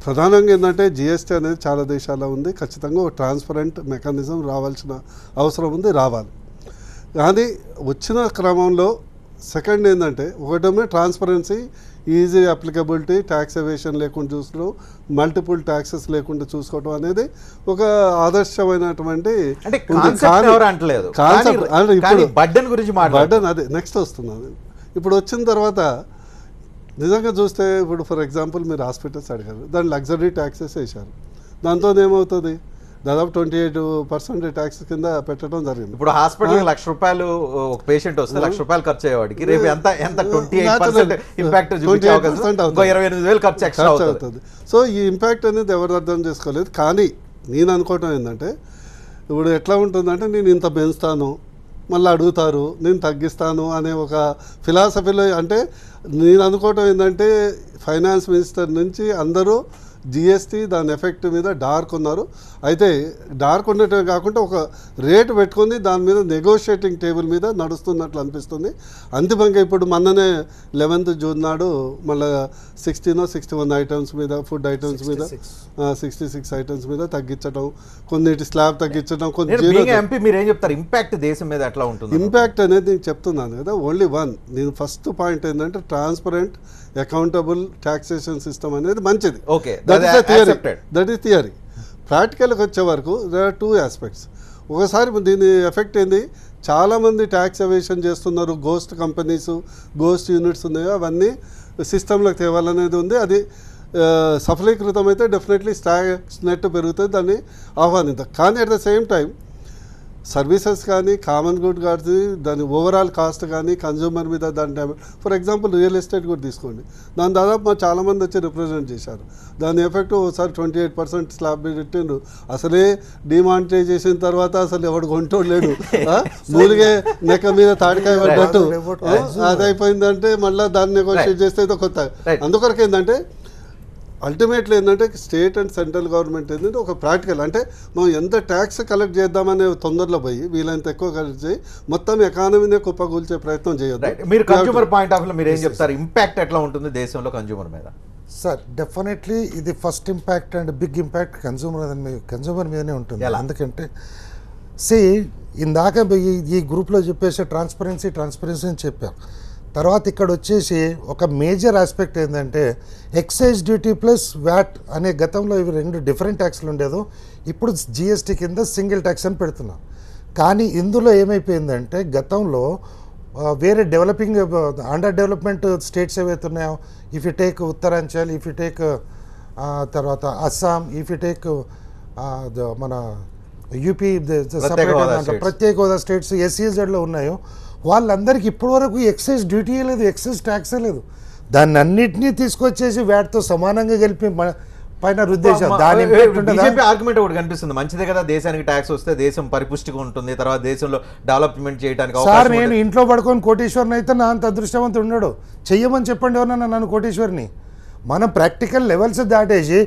Speaker 7: ప్రధానంగా ఏంటంటే జిఎస్టీ అనేది చాలా దేశాల్లో ఉంది, ఖచ్చితంగా ఒక ట్రాన్స్పరెంట్ మెకానిజం రావాల్సిన అవసరం ఉంది, రావాలి. కానీ వచ్చిన క్రమంలో సెకండ్ ఏంటంటే ఒకటేమో transparency, easy applicability, tax evasion లేకుండా చూసుకోవడం, మల్టిపుల్ ట్యాక్సెస్ లేకుండా చూసుకోవడం అనేది ఒక ఆదర్శమైనటువంటి బర్డెన్. అదే నెక్స్ట్ వస్తున్నది. ఇప్పుడు వచ్చిన తర్వాత నిజంగా చూస్తే ఇప్పుడు ఫర్ ఎగ్జాంపుల్ మీరు హాస్పిటల్స్ అడిగారు, దాని లగ్జరీ ట్యాక్సెస్ వేశారు, దాంతో ఏమవుతుంది దాదాపు 28% ట్యాక్స్ కింద పెట్టడం జరిగింది.
Speaker 1: ఇప్పుడు హాస్పిటల్ ₹1,00,000 ఒక పేషెంట్ వస్తే ₹1,00,000 ఖర్చు అయ్యేవాడికి రేపు ఎంత 28% ఇంపాక్ట్ చూపించే అవకాశం, 28,000 ఖర్చు ఎక్స్ట్రా అవుతుంది.
Speaker 7: సో ఈ ఇంపాక్ట్ అనేది ఎవరు అర్థం చేసుకోలేదు. కానీ నేను అనుకోవటం ఏంటంటే ఇప్పుడు ఎట్లా ఉంటుందంటే నేను ఇంత పెంచుతాను, మళ్ళీ అడుగుతారు, నేను తగ్గిస్తాను అనే ఒక ఫిలాసఫీలో, అంటే నేను అనుకోవటం ఏంటంటే ఫైనాన్స్ మినిస్టర్ నుంచి అందరూ జిఎస్టీ దాని ఎఫెక్ట్ మీద డార్క్ ఉన్నారు. అయితే డార్క్ ఉండటమే కాకుండా ఒక రేటు పెట్టుకొని దాని మీద నెగోషియేటింగ్ టేబుల్ మీద నడుస్తున్నట్లు అనిపిస్తుంది. అంతిమంగా ఇప్పుడు మొన్ననే 11th జూన్ నాడు మళ్ళీ 61 ఐటమ్స్ మీద, ఫుడ్ ఐటమ్స్ మీద 66 ఐటమ్స్ మీద తగ్గించడం, కొన్నిటి స్లాబ్ తగ్గించడం,
Speaker 1: ఎంపీ మీరు ఏం చెప్తారు ఇంపాక్ట్ దేశం మీద ఎట్లా ఉంటుంది?
Speaker 7: ఇంపాక్ట్ అనేది నేను చెప్తున్నాను కదా, ఓన్లీ వన్. నేను ఫస్ట్ పాయింట్ ఏంటంటే ట్రాన్స్పరెంట్, అకౌంటబుల్ టాక్సేషన్ సిస్టమ్ అనేది మంచిది.
Speaker 1: Okay,
Speaker 7: that is theory. ప్రాక్టికల్కి వచ్చే వరకు దేర్ ఆర్ 2 ఆస్పెక్ట్స్. ఒకసారి దీని ఎఫెక్ట్ ఏంది, చాలామంది ట్యాక్స్ ఎవేషన్ చేస్తున్నారు, గోస్ట్ కంపెనీస్, గోస్ట్ యూనిట్స్ ఉన్నాయో అవన్నీ సిస్టంలోకి తేవాలనేది ఉంది. అది సఫలీకృతం అయితే డెఫినెట్లీ ట్యాక్స్ నెట్ పెరుగుతుంది, దాన్ని ఆహ్వానిద్దాం. కానీ at the same time services కానీ, కామన్ గుడ్ కానీ, దాని ఓవరాల్ కాస్ట్ కానీ, కన్జ్యూమర్ మీద దాని ఫర్ ఎగ్జాంపుల్ రియల్ ఎస్టేట్ కూడా తీసుకోండి, దాని దాదాపు చాలామంది వచ్చి రిప్రజెంట్ చేశారు. దాని ఎఫెక్ట్ ఒకసారి 28% స్లాబ్ పెట్టిండ్రు. అసలే డిమానిటైజ్ చేసిన తర్వాత అసలు ఎవడు కొంటోడు లేడు, మూలిగే నెక్క మీద తాడికాయ పడ్డట్టు అది అయిపోయిందంటే మళ్ళీ దాన్ని నెగోషియేట్ చేస్తే కొత్త. అందుకొరకు ఏంటంటే అల్టిమేట్లీ ఏంటంటే స్టేట్ అండ్ సెంట్రల్ గవర్నమెంట్ ఏంటంటే ఒక ప్రాక్టికల్, అంటే మనం ఎంత ట్యాక్స్ కలెక్ట్ చేద్దామనే తొందరలో పోయి వీళ్ళంత ఎక్కువ కలెక్ట్ చేయి మొత్తం ఎకానమీనే కుప్పగూల్చే ప్రయత్నం చేయొద్దు.
Speaker 1: మీరు కన్జ్యూమర్ పాయింట్ ఆఫ్ వ్యూలో మీరు ఏం చెప్తారు, ఇంపాక్ట్ ఎట్లా ఉంటుంది దేశంలో కన్జ్యూమర్ మీద?
Speaker 6: సార్ డెఫినెట్లీ ఇది first impact and big impact consumer మీదనే ఉంటుంది. ఎందుకంటే ఇందాక ఈ గ్రూప్లో చెప్పేసి ట్రాన్స్పరెన్సీ అని చెప్పారు. తర్వాత ఇక్కడ వచ్చేసి ఒక మేజర్ ఆస్పెక్ట్ ఏంటంటే ఎక్సైజ్ డ్యూటీ ప్లస్ వ్యాట్ అనే గతంలో ఇవి 2 డిఫరెంట్ ట్యాక్స్లు ఉండేదో ఇప్పుడు జిఎస్టీ కింద సింగిల్ ట్యాక్స్ అని పెడుతున్నాం. కానీ ఇందులో ఏమైపోయిందంటే గతంలో వేరే డెవలపింగ్ అండర్ డెవలప్మెంట్ స్టేట్స్ ఏవైతే ఉన్నాయో, if you take Uttaranchal, if you take తర్వాత అస్సాం, ఇఫ్ యూ టేక్ మన యూపీ ప్రత్యేక హోదా స్టేట్స్ ఎస్సీజెడ్లో ఉన్నాయో వాళ్ళందరికీ ఇప్పటివరకు ఎక్సైజ్ డ్యూటీ లేదు, ఎక్సైజ్ ట్యాక్సే లేదు. దాన్ని అన్నింటినీ తీసుకొచ్చేసి వ్యాట్తో సమానంగా కలిపి పైన రుద్దేశారు. దాని
Speaker 1: బీజేపీ ఆర్గ్యుమెంట్ ఒకటి కనిపిస్తుంది, మంచిదే కదా దేశానికి ట్యాక్స్ వస్తే దేశం పరిపుష్టిగా ఉంటుంది, తర్వాత దేశంలో డెవలప్మెంట్ చేయడానికి
Speaker 6: సార్ నేను ఇంట్లో పడుకొని కోటీశ్వరిని అయితే నా అంత అదృష్టవంతుడు ఉన్నాడు. చెయ్యమని చెప్పండి ఎవరన్నా నన్ను కోటీశ్వరిని. మనం ప్రాక్టికల్ లెవెల్స్ దాటేసి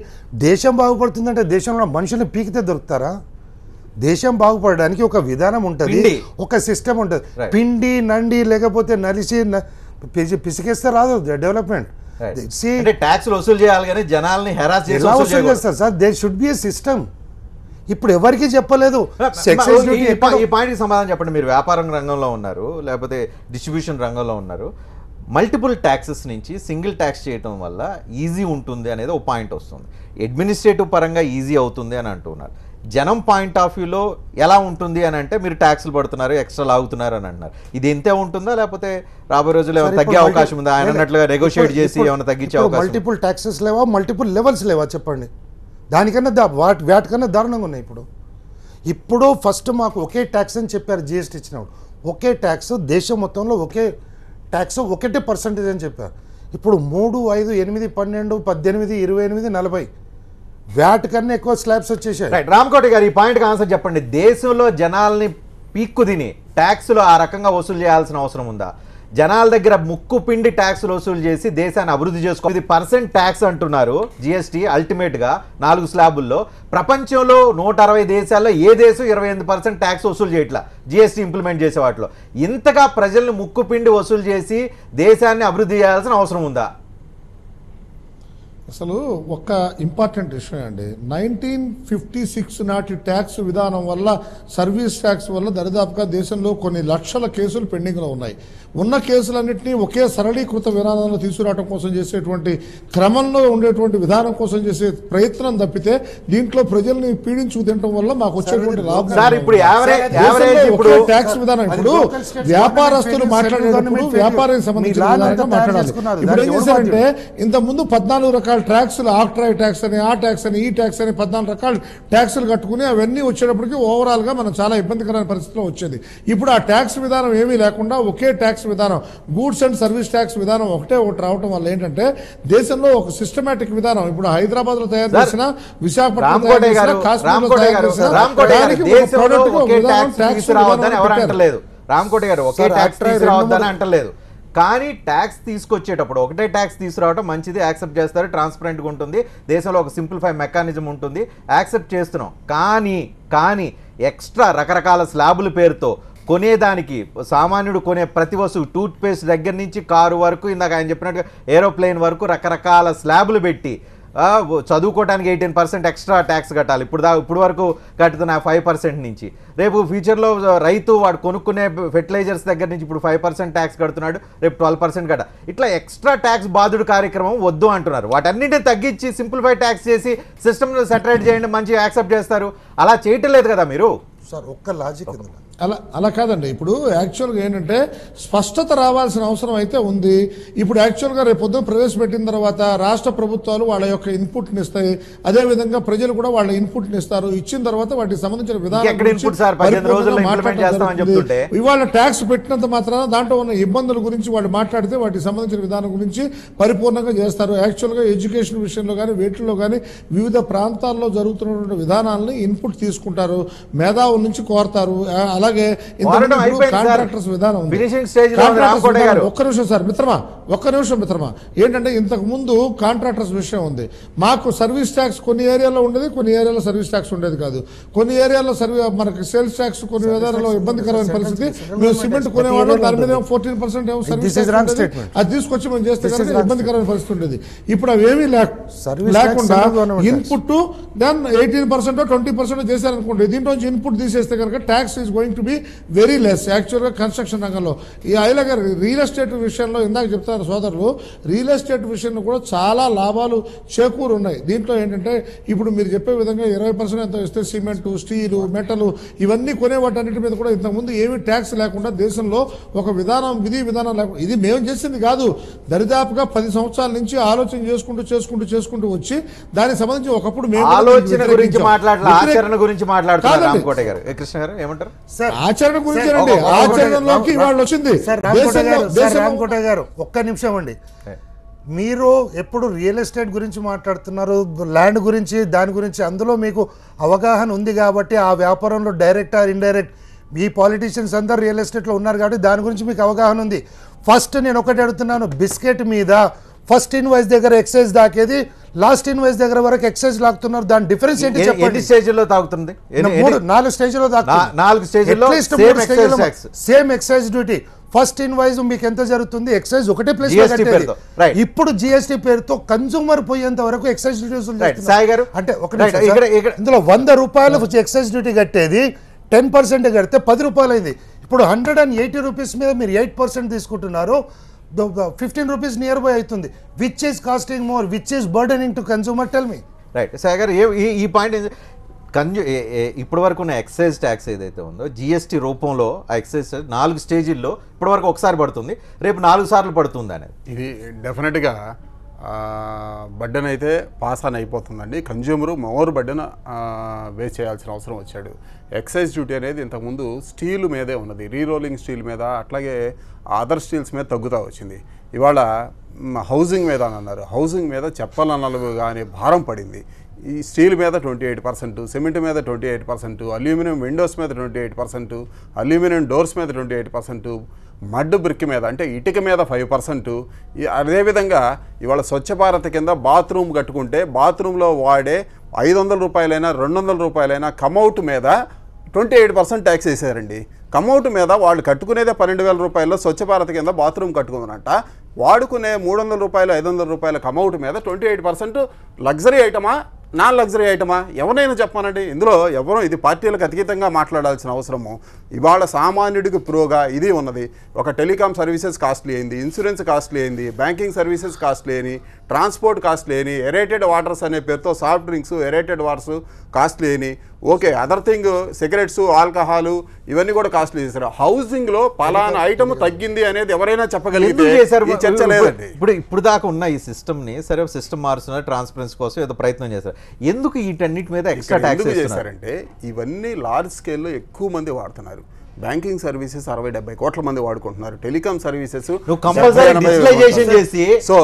Speaker 6: దేశం బాగుపడుతుందంటే దేశంలో మనుషులు పీకితే దొరుకుతారా? దేశం బాగుపడడానికి ఒక విధానం ఉంటుంది, ఒక సిస్టమ్ ఉంటుంది. పిండి నండి లేకపోతే నలిసి పిసికేస్తే రాదు డెవలప్మెంట్.
Speaker 1: ట్యాక్స్ వసూలు చేయాలి కానీ జనాల్ని హెరాస్
Speaker 6: ఎలా వసూలు చేస్తారు sir? There should be a system. ఇప్పుడు ఎవరికి చెప్పలేదు.
Speaker 1: ఈ పాయింట్కి సమాధానం చెప్పండి. మీరు వ్యాపారం రంగంలో ఉన్నారు, లేకపోతే డిస్ట్రిబ్యూషన్ రంగంలో ఉన్నారు. మల్టిపుల్ ట్యాక్సెస్ నుంచి సింగిల్ ట్యాక్స్ చేయడం వల్ల ఈజీ ఉంటుంది అనేది ఒక పాయింట్ వస్తుంది. అడ్మినిస్ట్రేటివ్ పరంగా ఈజీ అవుతుంది అని అంటున్నారు. జనం పాయింట్ ఆఫ్ వ్యూలో ఎలా ఉంటుంది అని అంటే మీరు ట్యాక్స్లు పడుతున్నారు, ఎక్స్ట్రా లాగుతున్నారు అని అంటున్నారు. ఇది ఇంతే ఉంటుందా లేకపోతే రాబోయే రోజుల్లో ఏమైనా తగ్గే అవకాశం ఉందా? ఆయన అన్నట్లుగా నెగోషియేట్ చేసి ఏమైనా తగ్గించే అవకాశం?
Speaker 6: మల్టిపుల్ ట్యాక్సెస్ లేవా, మల్టిపుల్ లెవెల్స్ లేవా చెప్పండి? దానికన్నా వాటి కన్నా దారుణంగా ఉన్నాయి. ఇప్పుడు ఫస్ట్ మాకు ఒకే ట్యాక్స్ అని చెప్పారు జిఎస్టీ ఇచ్చినప్పుడు. ఒకే ట్యాక్స్ దేశం మొత్తంలో ఒకే ట్యాక్స్ 1% అని చెప్పారు. ఇప్పుడు 3, 5, 8, 12, 18, 28, 40 వ్యాట్ కన్నా ఎక్కువ స్లాబ్స్ వచ్చేసాయి.
Speaker 1: రామకోటి గారు ఈ పాయింట్కి ఆన్సర్ చెప్పండి. దేశంలో జనాల్ని పీక్కు తిని ట్యాక్సులు ఆ రకంగా వసూలు చేయాల్సిన అవసరం ఉందా? జనాల దగ్గర ముక్కు పిండి ట్యాక్సులు వసూలు చేసి దేశాన్ని అభివృద్ధి చేసుకో 10% ట్యాక్స్ అంటున్నారు జిఎస్టీ. అల్టిమేట్గా 4 స్లాబుల్లో ప్రపంచంలో 160 దేశాల్లో ఏ దేశం 28% ట్యాక్స్ వసూలు చేయట్లా జిఎస్టీ ఇంప్లిమెంట్ చేసే వాటిలో. ఇంతగా ప్రజల్ని ముక్కు పిండి వసూలు చేసి దేశాన్ని అభివృద్ధి చేయాల్సిన అవసరం ఉందా?
Speaker 5: అసలు ఒక ఇంపార్టెంట్ విషయం అండి, 1956 నాటి ట్యాక్స్ విధానం వల్ల, సర్వీస్ ట్యాక్స్ వల్ల దరిదాపుగా దేశంలో కొన్ని లక్షల కేసులు పెండింగ్లో ఉన్నాయి. ఉన్న కేసులన్నింటినీ ఒకే సరళీకృత విధానంలో తీసుకురావడం కోసం చేసేటువంటి క్రమంలో ఉండేటువంటి విధానం కోసం చేసే ప్రయత్నం తప్పితే దీంట్లో ప్రజల్ని పీడించుకు తినడం వల్ల మాకు వచ్చేటువంటి లాభం ట్యాక్స్ విధానం. ఇప్పుడు వ్యాపారస్తులు మాట్లాడేటప్పుడు వ్యాపారానికి సంబంధించిన విధానంగా మాట్లాడాలి. ఇప్పుడు ఏం చేశారంటే ఇంతకుముందు 14 రకాల ట్యాక్సులు, ఆక్ట్రాయ్ ట్యాక్స్ అని, ఆ ట్యాక్స్ అని, ఈ ట్యాక్స్ అని 14 రకాల ట్యాక్సులు కట్టుకుని అవన్నీ వచ్చేటప్పటికి ఓవరాల్గా మనం చాలా ఇబ్బందికరమైన పరిస్థితిలో వచ్చేది. ఇప్పుడు ఆ ట్యాక్స్ విధానం ఏమీ లేకుండా ఒకే ట్యాక్స్ విధానం, గూడ్స్ అండ్ సర్వీస్ ట్యాక్స్ విధానం ఒకటి రావడం వల్ల ఏంటంటే దేశంలో ఒక సిస్టమేటిక్ విధానం. ఇప్పుడు హైదరాబాద్ లో తయారు చేసిన, విశాఖపట్నం తయారు చేసిన, కాశ్మీర్లో తయారు చేసిన
Speaker 1: రామకోటి గారు ఒకే ట్యాక్స్ తీసుకురావద్దని అంటలేదు. కానీ ట్యాక్స్ తీసుకొచ్చేటప్పుడు ఒకటే ట్యాక్స్ తీసుకురావడం మంచిది, యాక్సెప్ట్ చేస్తారు, ట్రాన్స్పరెంట్గా ఉంటుంది, దేశంలో ఒక సింప్లిఫై మెకానిజం ఉంటుంది, యాక్సెప్ట్ చేస్తున్నాం. కానీ ఎక్స్ట్రా రకరకాల స్లాబుల పేరుతో కొనేదానికి సామాన్యుడు కొనే ప్రతి వస్తువు, టూత్ పేస్ట్ దగ్గర నుంచి కారు వరకు, ఇందాక ఆయన చెప్పినట్టుగా ఏరోప్లేన్ వరకు రకరకాల స్లాబులు పెట్టి చదువుకోవడానికి 18% ఎక్స్ట్రా ట్యాక్స్ కట్టాలి. ఇప్పుడు వరకు కట్టుతున్న 5% నుంచి. రేపు ఫ్యూచర్లో రైతు వాడు కొనుక్కునే ఫెర్టిలైజర్స్ దగ్గర నుంచి ఇప్పుడు 5% ట్యాక్స్ కడుతున్నాడు, రేపు 12% కట్ట. ఇట్లా ఎక్స్ట్రా ట్యాక్స్ బాధుడు కార్యక్రమం వద్దు అంటున్నారు. వాటన్నింటినీ తగ్గించి సింప్లిఫై ట్యాక్స్ చేసి సిస్టమ్ను సెటరేట్ చేయండి, మంచిగా యాక్సెప్ట్ చేస్తారు. అలా చేయటం లేదు కదా మీరు.
Speaker 6: సార్ ఒక్క లాజిక్
Speaker 5: అలా కాదండి. ఇప్పుడు యాక్చువల్గా ఏంటంటే స్పష్టత రావాల్సిన అవసరం అయితే ఉంది. ఇప్పుడు యాక్చువల్గా రేపు పొద్దున ప్రవేశపెట్టిన తర్వాత రాష్ట్ర ప్రభుత్వాలు వాళ్ళ యొక్క ఇన్పుట్ని ఇస్తాయి, అదేవిధంగా ప్రజలు కూడా వాళ్ళ ఇన్పుట్ని ఇస్తారు. ఇచ్చిన తర్వాత వాటికి సంబంధించిన విధానం ఇవాళ ట్యాక్స్ పెట్టినంత మాత్రాన దాంట్లో ఉన్న ఇబ్బందుల గురించి వాళ్ళు మాట్లాడితే వాటికి సంబంధించిన విధానం గురించి పరిపూర్ణంగా చేస్తారు. యాక్చువల్గా ఎడ్యుకేషన్ విషయంలో కానీ వీటిల్లో కానీ వివిధ ప్రాంతాల్లో జరుగుతున్నటువంటి విధానాలని ఇన్పుట్ తీసుకుంటారు, మేధావుల నుంచి కోరతారు. అలాగే కాంట్రాక్టర్స్ విధానం ఉంది. ఒక్క నిమిషం మిత్రమా, ఏంటంటే ఇంతకు ముందు కాంట్రాక్టర్స్ విషయం ఉంది. మాకు సర్వీస్ ట్యాక్స్ కొన్ని ఏరియాలో ఉండేది, కొన్ని ఏరియాలో సర్వీస్ ట్యాక్స్ ఉండేది కాదు. కొన్ని ఏరియాలో మనకి సేల్స్ ట్యాక్స్ కొన్ని ఏరియాలో ఇబ్బందికరమైన పరిస్థితి. మేము సిమెంట్ కొనేవాళ్ళం, దాని మీద 14% ఏమో సర్వీస్ ట్యాక్స్, అది తీసుకొచ్చి మేము చేస్తే కనుక ఇబ్బందికరమైన పరిస్థితి ఉండేది. ఇప్పుడు అవేమీ లేకుండా ఇన్పుట్ దాన్ని 18% 20% చేశారనుకోండి, దీంట్లో ఇన్పుట్ తీసేస్తే కనుక tax is going to be very less యాక్చువల్గా కన్స్ట్రక్షన్ రంగంలో. ఈ అలాగే రియల్ ఎస్టేట్ విషయంలో ఇందాక చెప్తారు సోదరులు, రియల్ ఎస్టేట్ విషయంలో కూడా చాలా లాభాలు చేకూరు ఉన్నాయి. దీంట్లో ఏంటంటే ఇప్పుడు మీరు చెప్పే విధంగా 20% ఎంత ఇస్తే సిమెంటు, స్టీలు, మెటలు ఇవన్నీ కొనే వాటన్నిటి మీద కూడా ఇంతకుముందు ఏమీ ట్యాక్స్ లేకుండా దేశంలో ఒక విధి విధానం లేకుండా, ఇది మేము చేసింది కాదు, దరిదాపుగా 10 సంవత్సరాల నుంచి ఆలోచన చేసుకుంటూ వచ్చి దానికి సంబంధించి ఒకప్పుడు మేము
Speaker 1: ఆలోచన గురించి మాట్లాడాలి, ఆచరణ గురించి మాట్లాడుతున్నారు రామకోట గారు. కృష్ణ గారు ఏమంటారు?
Speaker 5: ఆచరణ గురించి అండి, ఆచరణలోకి వాళ్ళు వచ్చింది.
Speaker 6: రామకోట గారు ఒక్క నిమిషం అండి. మీరు ఎప్పుడు రియల్ ఎస్టేట్ గురించి మాట్లాడుతున్నారు, ల్యాండ్ గురించి, దాని గురించి, అందులో మీకు అవగాహన ఉంది కాబట్టి ఆ వ్యాపారంలో డైరెక్ట్ ఆర్ ఇండైరెక్ట్ ఈ పాలిటీషియన్స్ అందరూ రియల్ ఎస్టేట్లో ఉన్నారు కాబట్టి దాని గురించి మీకు అవగాహన ఉంది. ఫస్ట్ నేను ఒకటి అడుగుతున్నాను, బిస్కెట్ మీద ఫస్ట్ ఇన్వాయిస్ దగ్గర ఎక్సైజ్ దాకేది, లాస్ట్ ఇన్వాయిస్ దగ్గర వరకు ఎక్సైజ్ లాగుతున్నారు. దాని డిఫరెన్స్ ఏంటి చెప్పండి.
Speaker 1: స్టేజ్లో తాగుతుంది?
Speaker 6: 4 స్టేజ్లో same excise duty. First invoice మీకు ఎంత జరుగుతుంది, ఎక్సైజ్ ఒకటే ప్లేస్. ఇప్పుడు జిఎస్టీ పేరుతో కన్సూమర్ పోయేంత వరకు ఎక్సైజ్ డ్యూటీ అంటే ఇందులో 100 రూపాయలు ఎక్సైజ్ డ్యూటీ కట్టేది 10% కడితే 10 రూపాయలు అయింది. ఇప్పుడు 180 రూపీస్ మీద మీరు 8% తీసుకుంటున్నారు, 15 రూపీస్ నియర్ బై అవుతుంది. Which is costing more, which is burdening to consumer? Tell me.
Speaker 1: Right Sai garu, ఈ పాయింట్ ఇప్పటి వరకు ఉన్న ఎక్సైజ్ ట్యాక్స్ ఏదైతే ఉందో జిఎస్టీ రూపంలో ఆ ఎక్సైజ్ 4 స్టేజీల్లో ఇప్పటి వరకు ఒకసారి పడుతుంది, రేపు 4 సార్లు పడుతుంది అనేది.
Speaker 4: ఇది డెఫినెట్గా బడ్డన్ అయితే పాస్ ఆన్ అయిపోతుందండి. కన్జ్యూమరు మోర్ బడ్డన్ వే చేయాల్సిన అవసరం వచ్చాడు. ఎక్సైజ్ డ్యూటీ అనేది ఇంతకుముందు స్టీల్ మీదే ఉన్నది, రీరోలింగ్ స్టీల్ మీద, అట్లాగే అదర్ స్టీల్స్ మీద తగ్గుతూ వచ్చింది. ఇవాళ హౌసింగ్ మీద అని అన్నారు, హౌసింగ్ మీద చెప్పాలన్నలుగా కానీ భారం పడింది. ఈ స్టీల్ మీద 28%, సిమెంట్ మీద 28%, అల్యూమినియం విండోస్ మీద 28%, అల్యూమినియం డోర్స్ మీద 28%, మడ్ బ్రిక్ మీద అంటే ఇటుక మీద 5%. అదేవిధంగా ఇవాళ స్వచ్ఛ భారత్ కింద బాత్రూమ్ కట్టుకుంటే బాత్రూంలో వాడే 500 రూపాయలైనా 200 రూపాయలైనా కమౌట్ మీద 28% ట్యాక్స్ వేసారండి. కమౌట్ మీద వాళ్ళు కట్టుకునేదే 12,000 రూపాయల్లో స్వచ్ఛ భారత్ కింద బాత్రూమ్ కట్టుకుందనంట, వాడుకునే 300 రూపాయలు 500 రూపాయల కమౌట్ మీద 28% లగ్జరీ ఐటమా నాన్ లగ్జరీ ఐటమా ఎవరైనా చెప్పానండి. ఇందులో ఎవరో ఇది పార్టీలకు అతీతంగా మాట్లాడాల్సిన అవసరము. ఇవాళ సామాన్యుడికి ప్రోగా ఇది ఉన్నది. ఒక టెలికాం సర్వీసెస్ కాస్ట్లీ అయింది, ఇన్సూరెన్స్ కాస్ట్లీ అయింది, బ్యాంకింగ్ సర్వీసెస్ కాస్ట్లీ అని, ట్రాన్స్పోర్ట్ కాస్ట్లీ అని, ఎరేటెడ్ వాటర్స్ అనే పేరుతో soft drinks aerated waters costly అని, okay other thing cigarettes, alcohol ఇవన్నీ కూడా కాస్ట్లీ చేశారు. హౌసింగ్లో పలానా ఐటమ్ తగ్గింది అనేది ఎవరైనా చెప్పగలిగితే చర్చ లేదండి.
Speaker 1: ఇప్పుడు దాకా ఉన్న ఈ సిస్టమ్ని సరే సిస్టమ్ మారుస్తున్నారు, ట్రాన్స్పరెన్సీ కోసం ఏదో ప్రయత్నం చేశారు. ఎందుకు వీటన్నిటి మీద ఎక్స్ట్రా ట్యాక్స్
Speaker 4: చేశారంటే ఇవన్నీ లార్జ్ స్కేల్లో ఎక్కువ మంది వాడుతున్నారు. బ్యాంకింగ్ సర్వీసెస్ 60-70 కోట్ల మంది వాడుకుంటున్నారు. టెలికాం సర్వీసెస్ సో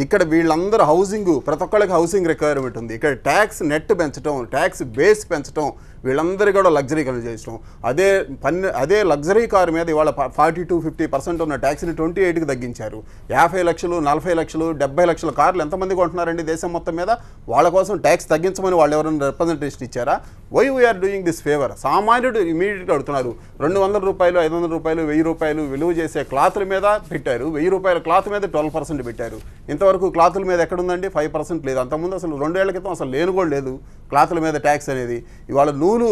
Speaker 4: ఇక్కడ వీళ్ళందరూ హౌసింగ్, ప్రతి ఒక్కళ్ళకి హౌసింగ్ రిక్వైర్మెంట్ ఉంది. ఇక్కడ ట్యాక్స్ నెట్ పెంచడం, ట్యాక్స్ బేస్ పెంచడం, వీళ్ళందరికీ కూడా లగ్జరీ కారు చేసడం. అదే లగ్జరీ కారు మీద ఇవాళ 40-50% ఉన్న ట్యాక్స్ని 28కి తగ్గించారు. 50 లక్షలు, 40 లక్షలు, 70 లక్షల కార్లు ఎంతమంది కొంటున్నారండి దేశం మొత్తం మీద? వాళ్ళ కోసం ట్యాక్స్ తగ్గించమని వాళ్ళు ఎవరైనా రిప్రజెంటేషన్ ఇచ్చారా? Why we are doing this favour? సామాన్యుడు ఇమీడియట్గా అడుగుతున్నారు. 200 రూపాయలు, 500 రూపాయలు, 1000 రూపాయలు విలువ చేసే క్లాతుల మీద పెట్టారు. 1000 రూపాయల క్లాత్ మీద 12% పెట్టారు. ఇంతవరకు క్లాతుల మీద ఎక్కడుందండి? 5% లేదు. అంతకుముందు అసలు 2 ఏళ్ల క్రితం అసలు లేను కూడా లేదు క్లాతుల మీద ట్యాక్స్ అనేది. ఇవాళ నూలు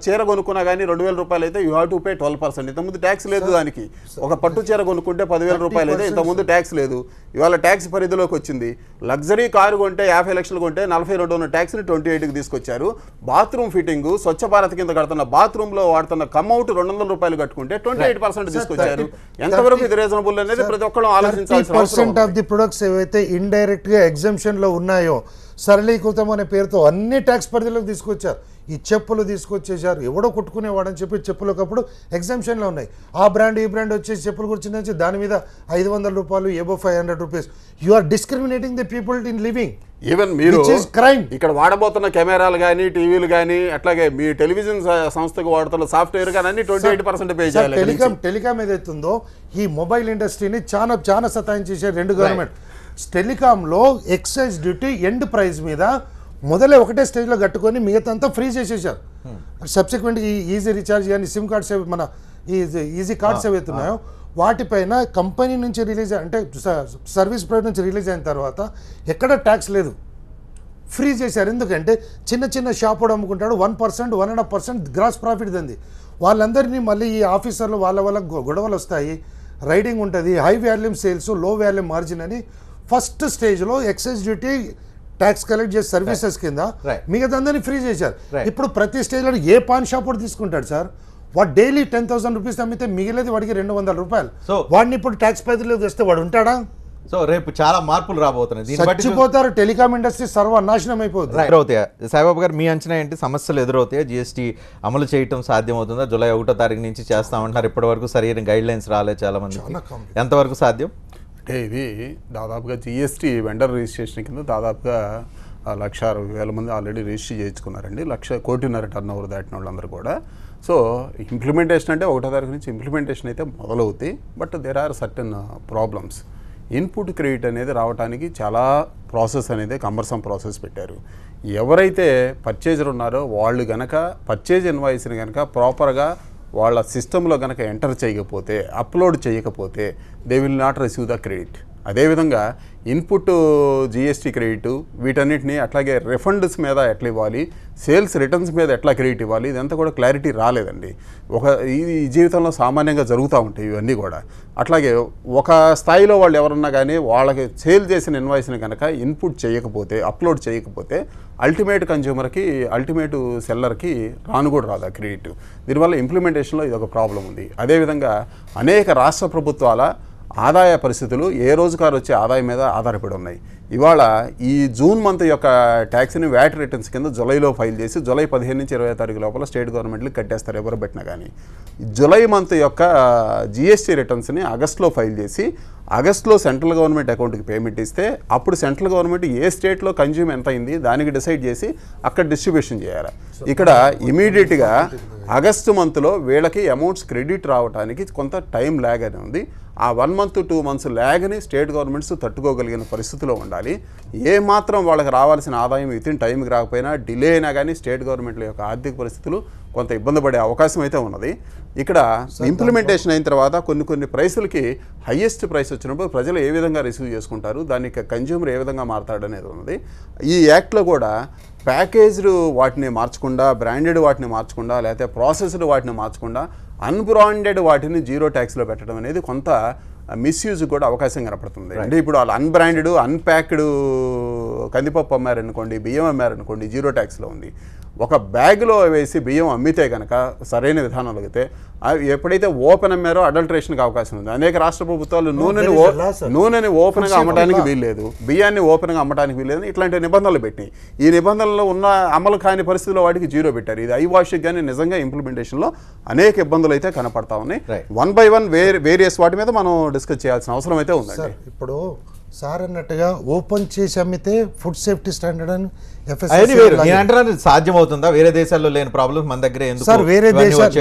Speaker 4: చీర కొనుక్కున్నా కానీ 2,000 రూపాయలు అయితే యూ హ్యావ్ టు పే 12%. ఇంతకుముందు ట్యాక్స్ లేదు దానికి. ఒక పట్టు చీర కొనుక్కుంటే 10,000 రూపాయలు అయితే ఇంతకుముందు ట్యాక్స్ లేదు. ఇవాళ ట్యాక్స్ పరిధిలోకి వచ్చింది. లగ్జరీ కారు కొంటే 50 లక్షలు కొంటే 42 ఉన్న ట్యాక్స్ని 28కి తీసుకొచ్చారు. బాత్రూమ్ ఫిట్టింగ్ స్వచ్ఛ భారత్ కింద కడుతున్న బాత్రూంలో వాడుతున్న కమౌట్ 200 రూపాయలు కట్టుకుంటే 28% తీసుకొచ్చారు. ఎంతవరకు ఇది రీజనబుల్ అనేది ప్రతి ఒక్కరు ఆలోచించాల్సిన అవసరం.
Speaker 6: ఆఫ్ ది ప్రొడక్ట్స్ ఏవైతే ఇండైరెక్ట్ గా ఎగ్జంప్షన్ లో ఉన్నాయో సరళీకృతం అనే పేరుతో అన్ని ట్యాక్స్ పరిధిలోకి తీసుకొచ్చారు. ఈ చెప్పులు తీసుకొచ్చేసారు. ఎవడో కొట్టుకునేవాడని చెప్పి చెప్పులు ఒకప్పుడు ఎగ్జంప్షన్లో ఉన్నాయి. ఆ బ్రాండ్ ఈ బ్రాండ్ వచ్చేసి చెప్పులు గురించి దాని మీద 500 రూపాయలు, above 500 rupees. You are discriminating the people in living.
Speaker 4: Even మీరు
Speaker 6: క్రైమ్.
Speaker 4: ఇక్కడ వాడబోతున్న కెమెరాలు కానీ, టీవీలు కానీ, అట్లాగే మీ టెలివిజన్ సంస్థకు వాడుతున్న సాఫ్ట్వేర్ కానీ అన్ని 28% పే చేయాలి.
Speaker 6: టెలికాం ఏదైతుందో ఈ మొబైల్ ఇండస్ట్రీని చాలా సతాయించేసారు రెండు గవర్నమెంట్. టెలికాంలో ఎక్సైజ్ డ్యూటీ ఎండ్ ప్రైస్ మీద మొదలే ఒకటే స్టేజ్లో కట్టుకొని మిగతా అంతా ఫ్రీ చేసేసారు. సబ్సిక్వెంట్గా ఈజీ రీఛార్జ్ కానీ, సిమ్ కార్డ్స్ మన ఈజీ కార్డ్స్ ఏవైతున్నాయో వాటిపైన కంపెనీ నుంచి రిలీజ్ అంటే సర్వీస్ ప్రొవైడర్ నుంచి రిలీజ్ అయిన తర్వాత ఎక్కడ ట్యాక్స్ లేదు. ఫ్రీ చేశారు. ఎందుకంటే చిన్న చిన్న షాప్ వాడు అమ్ముకుంటాడు 1%, 1.5% గ్రాస్ ప్రాఫిట్ దంది. వాళ్ళందరినీ మళ్ళీ ఈ ఆఫీసర్లు వాళ్ళ గొడవలు వస్తాయి, రైడింగ్ ఉంటుంది, హై వాల్యూమ్ సేల్స్, లో వాల్యూమ్ మార్జిన్ అని ఫస్ట్ స్టేజ్లో ఎక్సైజ్ డ్యూటీ ట్యాక్స్ కలెక్ట్ చేసే సర్వీసెస్ కింద మిగతా అందరినీ ఫ్రీ చేశారు. ఇప్పుడు ప్రతి స్టేజ్లో ఏ పాన్ షాప్ వాడు తీసుకుంటాడు సార్, వాడు డైలీ 10,000 రూపీస్ అమ్మితే మిగిలేదు వాడికి 200 రూపాయలు.
Speaker 1: సో
Speaker 6: వాడిని ఇప్పుడు ట్యాక్స్ పరిధిలోకి తెస్తే వాడు ఉంటాడా?
Speaker 1: సో రేపు చాలా మార్పులు రాబోతున్నాయి.
Speaker 6: చచ్చిపోతారు, టెలికాం ఇండస్ట్రీ సర్వనాశనం అయిపోతుంది.
Speaker 1: ఎదురవుతాయా సాయిబాబు గారు? మీ అంచనా ఏంటి? సమస్యలు ఎదురవుతాయా? జిఎస్టీ అమలు చేయటం సాధ్యమవుతుందా? జూలై 1వ తారీఖు నుంచి చేస్తామంటున్నారు. ఇప్పటి వరకు సరైన గైడ్ లైన్స్ రాలేదు చాలా మంది. ఎంతవరకు సాధ్యం?
Speaker 4: అంటే ఇది దాదాపుగా జిఎస్టీ వెండర్ రిజిస్ట్రేషన్ కింద దాదాపుగా 1,60,000 మంది ఆల్రెడీ రిజిస్టర్ చేయించుకున్నారండి. 1,00,000 కోటిన్నర టర్న్ ఓవర్ దాటిన వాళ్ళందరూ కూడా. సో ఇంప్లిమెంటేషన్ అంటే 1వ తారీఖు నుంచి ఇంప్లిమెంటేషన్ అయితే మొదలవుతాయి. But there are certain problems. Input credit అనేది రావడానికి చాలా ప్రాసెస్ అనేది కంబర్సమ్ ప్రాసెస్ పెట్టారు. ఎవరైతే పర్చేజర్ ఉన్నారో వాళ్ళు గనక పర్చేజ్ ఇన్వాయిస్ని కనుక ప్రాపర్గా వాళ్ళ సిస్టంలో కనుక ఎంటర్ చేయకపోతే, అప్లోడ్ చేయకపోతే they will not receive the credit. అదేవిధంగా ఇన్పుట్ జిఎస్టీ క్రెడిట్ వీటన్నిటిని అట్లాగే రిఫండ్స్ మీద ఎట్లా ఇవ్వాలి, సేల్స్ రిటర్న్స్ మీద ఎట్లా క్రెడిట్ ఇవ్వాలి, ఇదంతా కూడా క్లారిటీ రాలేదండి. ఈ జీవితంలో సామాన్యంగా జరుగుతూ ఉంటాయి ఇవన్నీ కూడా. అట్లాగే ఒక స్థాయిలో వాళ్ళు ఎవరన్నా కానీ వాళ్ళకి సేల్ చేసిన ఇన్వాయిస్ని కనుక ఇన్పుట్ చేయకపోతే, అప్లోడ్ చేయకపోతే అల్టిమేట్ కన్జ్యూమర్కి, అల్టిమేట్ సెల్లర్కి రాను కూడా రాదు ఆ క్రెడిట్. దీనివల్ల ఇంప్లిమెంటేషన్లో ఇది ఒక ప్రాబ్లం ఉంది. అదేవిధంగా అనేక రాష్ట్ర ప్రభుత్వాల ఆదాయ పరిస్థితులు ఏ రోజుకారు వచ్చే ఆదాయం మీద ఆధారపడి ఉన్నాయి. ఇవాళ ఈ జూన్ మంత్ యొక్క ట్యాక్స్ని వ్యాట్ రిటర్న్స్ కింద జూలైలో ఫైల్ చేసి జూలై 15 నుంచి 20 తారీఖు లోపల స్టేట్ గవర్నమెంట్లు కట్టేస్తారు ఎవరు పెట్టినా కానీ. జూలై మంత్ యొక్క జిఎస్టీ రిటర్న్స్ని ఆగస్టులో ఫైల్ చేసి ఆగస్టులో సెంట్రల్ గవర్నమెంట్ అకౌంట్కి పేమెంట్ ఇస్తే అప్పుడు సెంట్రల్ గవర్నమెంట్ ఏ స్టేట్లో కన్జ్యూమ్ ఎంత అయింది దానికి డిసైడ్ చేసి అక్కడ డిస్ట్రిబ్యూషన్ చేయాలి. ఇక్కడ ఇమీడియట్గా ఆగస్టు మంత్లో వీళ్ళకి అమౌంట్స్ క్రెడిట్ రావడానికి కొంత టైం ల్యాగ్ అని ఉంది. ఆ 1 month 2 months ల్యాగ్ని స్టేట్ గవర్నమెంట్స్ తట్టుకోగలిగిన పరిస్థితిలో ఉండాలి. ఏ మాత్రం వాళ్ళకి రావాల్సిన ఆదాయం వితిన్ టైంకి రాకపోయినా డిలే అయినా కానీ స్టేట్ గవర్నమెంట్ల యొక్క ఆర్థిక పరిస్థితులు కొంత ఇబ్బంది పడే అవకాశం అయితే ఉన్నది. ఇక్కడ ఇంప్లిమెంటేషన్ అయిన తర్వాత కొన్ని ప్రైసులకి హయ్యెస్ట్ ప్రైస్ వచ్చినప్పుడు ప్రజలు ఏ విధంగా రిసీవ్ చేసుకుంటారు, దానికి కన్జ్యూమర్ ఏ విధంగా మారుతాడు అనేది ఉన్నది. ఈ యాక్ట్లో కూడా ప్యాకేజ్డ్ వాటిని మార్చకుండా, బ్రాండెడ్ వాటిని మార్చకుండా, లేకపోతే ప్రాసెస్డ్ వాటిని మార్చకుండా అన్బ్రాండెడ్ వాటిని జీరో ట్యాక్స్లో పెట్టడం అనేది కొంత మిస్యూజ్ కూడా అవకాశం కనపడుతుంది. అంటే ఇప్పుడు వాళ్ళు అన్బ్రాండెడ్, అన్ప్యాక్డ్ కందిపప్పు అమ్మారనుకోండి, బియ్యం అమ్మారనుకోండి, జీరో ట్యాక్స్లో ఉంది. ఒక బ్యాగ్లో వేసి బియ్యం అమ్మితే కనుక సరైన విధానంలో అయితే ఎప్పుడైతే ఓపెన్ అమ్మారో అడల్ట్రేషన్కి అవకాశం ఉంది. అనేక రాష్ట్ర ప్రభుత్వాలు నూనెని ఓపెన్గా అమ్మడానికి వీల్లేదు, బియ్యాన్ని ఓపెన్గా అమ్మడానికి వీల్లేదు, ఇట్లాంటి నిబంధనలు పెట్టి ఈ నిబంధనలు ఉన్న అమలు కాని పరిస్థితుల్లో వాటికి జీరో పెట్టారు. ఇది ఐవాష్కి కానీ నిజంగా ఇంప్లిమెంటేషన్లో అనేక ఇబ్బందులు అయితే కనపడతా ఉన్నాయి. 1 by 1 వేరియస్ వాటి మీద మనం డిస్కస్ చేయాల్సిన అవసరం అయితే ఉందండి.
Speaker 6: ఇప్పుడు సార్ అన్నట్టుగా ఓపెన్ చేసి అమ్మితే ఫుడ్ సేఫ్టీ స్టాండర్డ్ అని
Speaker 1: సాధ్యమవుతుందా? వేరే దేశాల్లో లేని ప్రాబ్లమ్స్ మన దగ్గర ఎందుకు?
Speaker 6: సార్